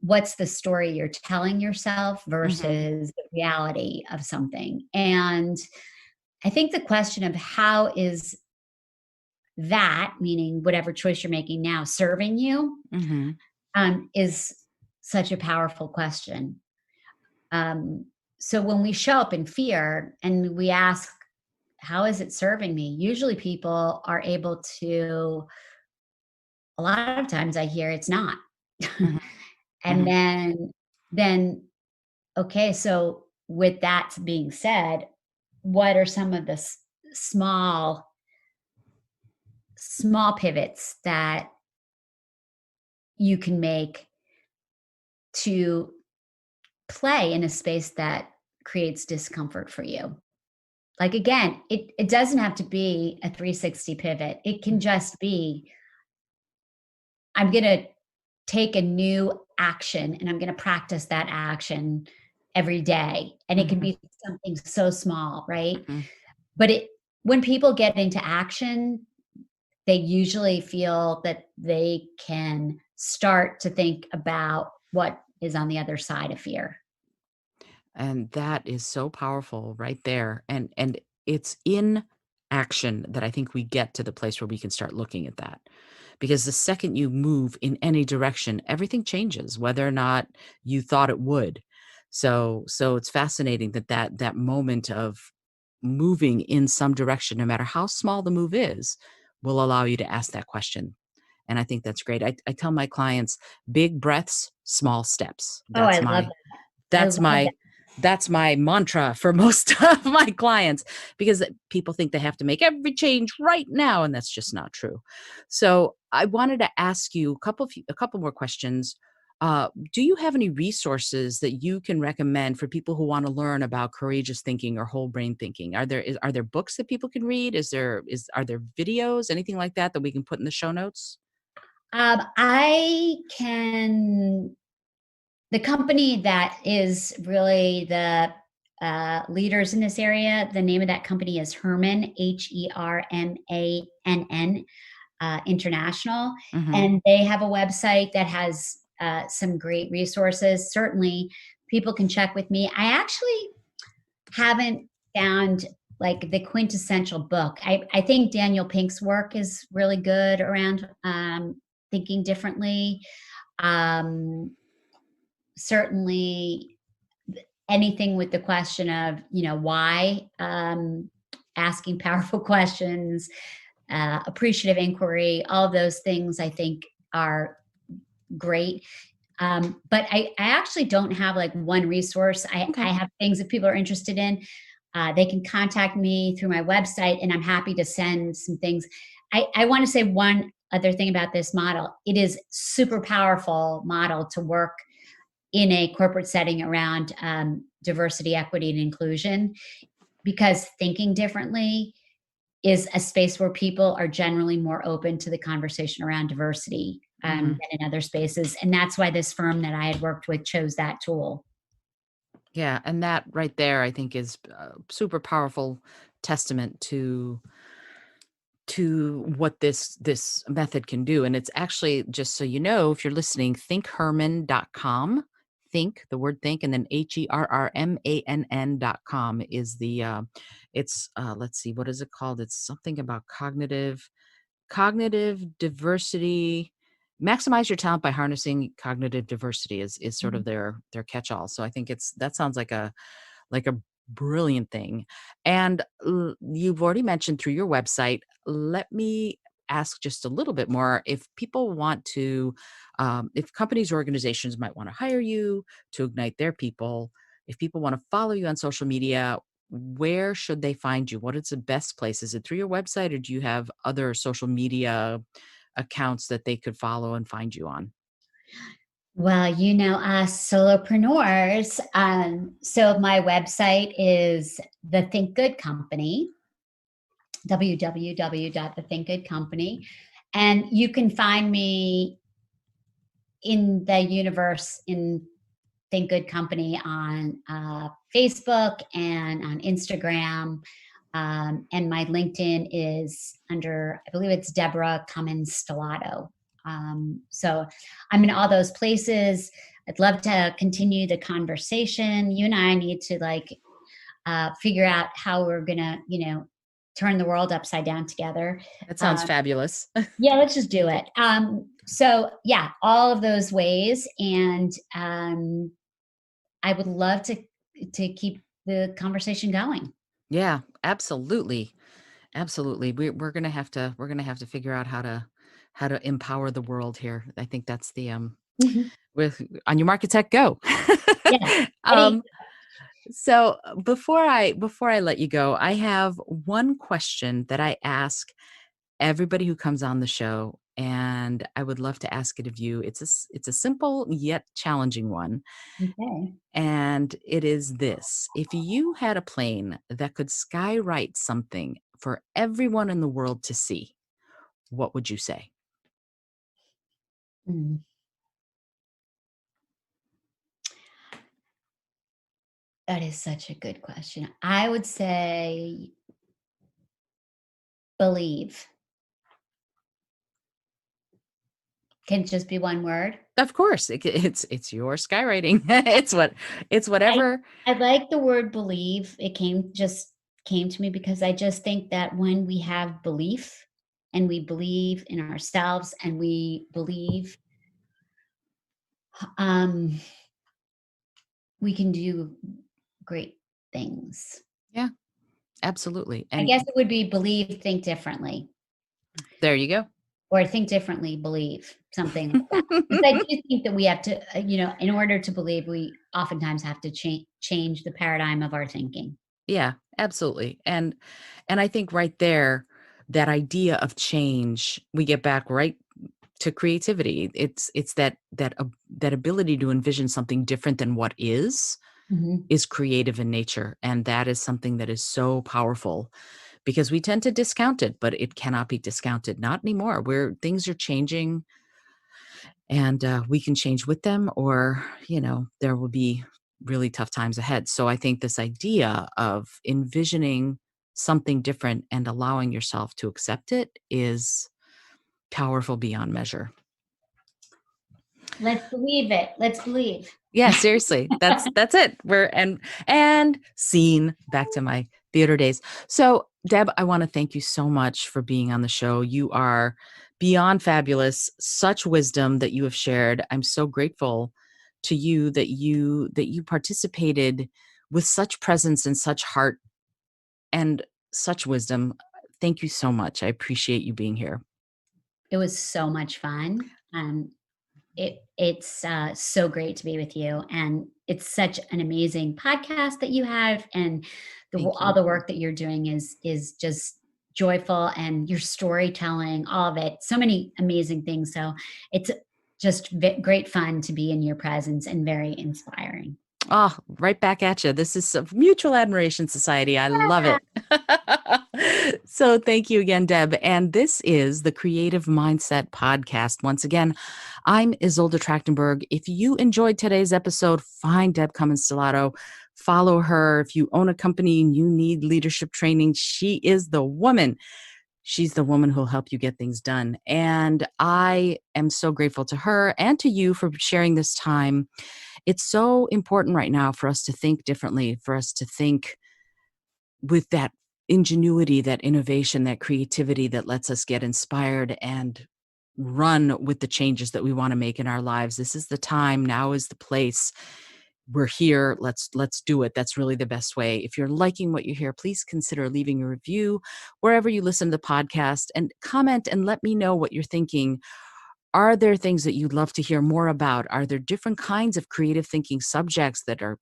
what's the story you're telling yourself Mhm. versus the reality of something. And I think the question of how is that, meaning whatever choice you're making now, serving you, Mhm. is such a powerful question. Um, so when we show up in fear and we ask, how is it serving me? Usually people are able to, a lot of times I hear it's not. Mhm. And Mhm. then, okay, so with that being said, what are some of the small pivots that you can make to play in a space that creates discomfort for you? Like, again, it doesn't have to be a 360 pivot. It can just be, I'm gonna take a new action and I'm gonna practice that action every day. And it can Mhm, be something so small, right? mhm. But when people get into action, they usually feel that they can start to think about what is on the other side of fear. And that is so powerful right there. And it's in action that I think we get to the place where we can start looking at that. Because the second you move in any direction, everything changes, whether or not you thought it would. So it's fascinating that that moment of moving in some direction, no matter how small the move is, will allow you to ask that question. And I think that's great. I tell my clients, big breaths, small steps. Oh, I love that. I That's love my that. that's my mantra for most of my clients, because people think they have to make every change right now, and that's just not true. So I wanted to ask you a couple more questions. Do you have any resources that you can recommend for people who want to learn about courageous thinking or whole brain thinking? Are there books that people can read? Are there videos, anything like that that we can put in the show notes? I can The company that is really the leaders in this area, the name of that company is Herman, Hermann, International. Hmm. And they have a website that has some great resources. Certainly, people can check with me. I actually haven't found like the quintessential book. I think Daniel Pink's work is really good around thinking differently. Um, Certainly, anything with the question of, why, asking powerful questions, appreciative inquiry, all of those things I think are great. But I actually don't have like one resource. I Okay. have things that people are interested in. They can contact me through my website, and I'm happy to send some things. I want to say one other thing about this model. It is super powerful model to work in a corporate setting around diversity, equity, and inclusion, because thinking differently is a space where people are generally more open to the conversation around diversity Hmm. than in other spaces. And that's why this firm that I had worked with chose that tool. Yeah, and that right there, I think, is a super powerful testament to what this method can do. And it's actually, just so you know, if you're listening, thinkherman.com. Think, the word think, and then HERRMANN.com is the it's let's see, what is it called? It's something about cognitive diversity. Maximize your talent by harnessing cognitive diversity is sort Mhm. of their catch-all. So I think that sounds like a brilliant thing. And you've already mentioned through your website. Let me ask just a little bit more. If people want to, if companies or organizations might want to hire you to ignite their people, if people want to follow you on social media, where should they find you? What is the best place? Is it through your website, or do you have other social media accounts that they could follow and find you on? Well, us solopreneurs. So my website is the Think Good Company, www.thethinkgoodcompany. And you can find me in the universe in Think Good Company on Facebook and on Instagram. And my LinkedIn is under, I believe it's Deborah Cummins Stellato. So I'm in all those places. I'd love to continue the conversation. You and I need to figure out how we're gonna, turn the world upside down together. That sounds Uh, fabulous. yeah, let's just do it. So yeah, all of those ways, and I would love to keep the conversation going. Yeah, absolutely. Absolutely. We're gonna have to figure out how to empower the world here. I think that's the Mhm. with on your market tech go. Yeah. um Ready? So before I let you go, I have one question that I ask everybody who comes on the show, and I would love to ask it of you. It's a simple yet challenging one, Okay. and it is this: if you had a plane that could skywrite something for everyone in the world to see, what would you say? Mm, that is such a good question. I would say believe. Can it just be one word? Of course, it's your skywriting. It's I whatever. I like the word believe. It came to me because I just think that when we have belief and we believe in ourselves and we believe, um, we can do great things. Yeah, absolutely. I And guess it would be believe, think differently, there you go. or think differently, believe, something like that. Because I do think that we have to, in order to believe, we oftentimes have to change the paradigm of our thinking. Yeah, absolutely. And I think right there, that idea of change, we get back right to creativity. It's that ability to envision something different than what Mhm. is creative in nature. And that is something that is so powerful because we tend to discount it, but it cannot be discounted. Not anymore. Where things are changing and we can change with them, or there will be really tough times ahead. So I think this idea of envisioning something different and allowing yourself to accept it is powerful beyond measure. Let's believe it. Let's believe. Yeah, seriously. That's it. We're and scene, back to my theater days. So, Deb, I want to thank you so much for being on the show. You are beyond fabulous. Such wisdom that you have shared. I'm so grateful to you that you participated with such presence and such heart and such wisdom. Thank you so much. I appreciate you being here. It was so much fun. It's so great to be with you, and it's such an amazing podcast that you have, and Thank all you. the work that you're doing is just joyful, and your storytelling, all of it, so many amazing things. So it's just great fun to be in your presence and very inspiring. Oh, right back at you. This is a mutual admiration society. I love it. So thank you again, Deb. And this is the Creative Mindset Podcast. Once again, I'm Isolde Trachtenberg. If you enjoyed today's episode, find Deb Cummins Stellato. Follow her. If you own a company and you need leadership training, she is the woman. She's the woman who'll help you get things done. And I am so grateful to her and to you for sharing this time. It's so important right now for us to think differently, for us to think with that ingenuity, that innovation, that creativity that lets us get inspired and run with the changes that we want to make in our lives. This is the time. Now is the place. We're here. Let's do it. That's really the best way. If you're liking what you hear, please consider leaving a review wherever you listen to the podcast, and comment and let me know what you're thinking. Are there things that you'd love to hear more about? Are there different kinds of creative thinking subjects that are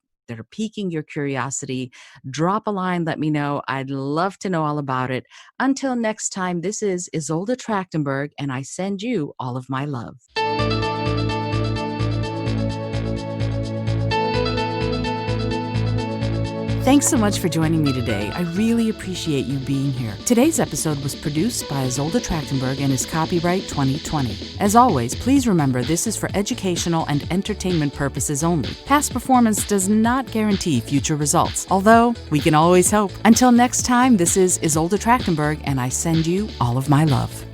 piquing your curiosity? Drop a line, let me know. I'd love to know all about it. Until next time, this is Isolde Trachtenberg, and I send you all of my love. Thanks so much for joining me today. I really appreciate you being here. Today's episode was produced by Isolde Trachtenberg and is copyright 2020. As always, please remember this is for educational and entertainment purposes only. Past performance does not guarantee future results, although we can always hope. Until next time, this is Isolde Trachtenberg, and I send you all of my love.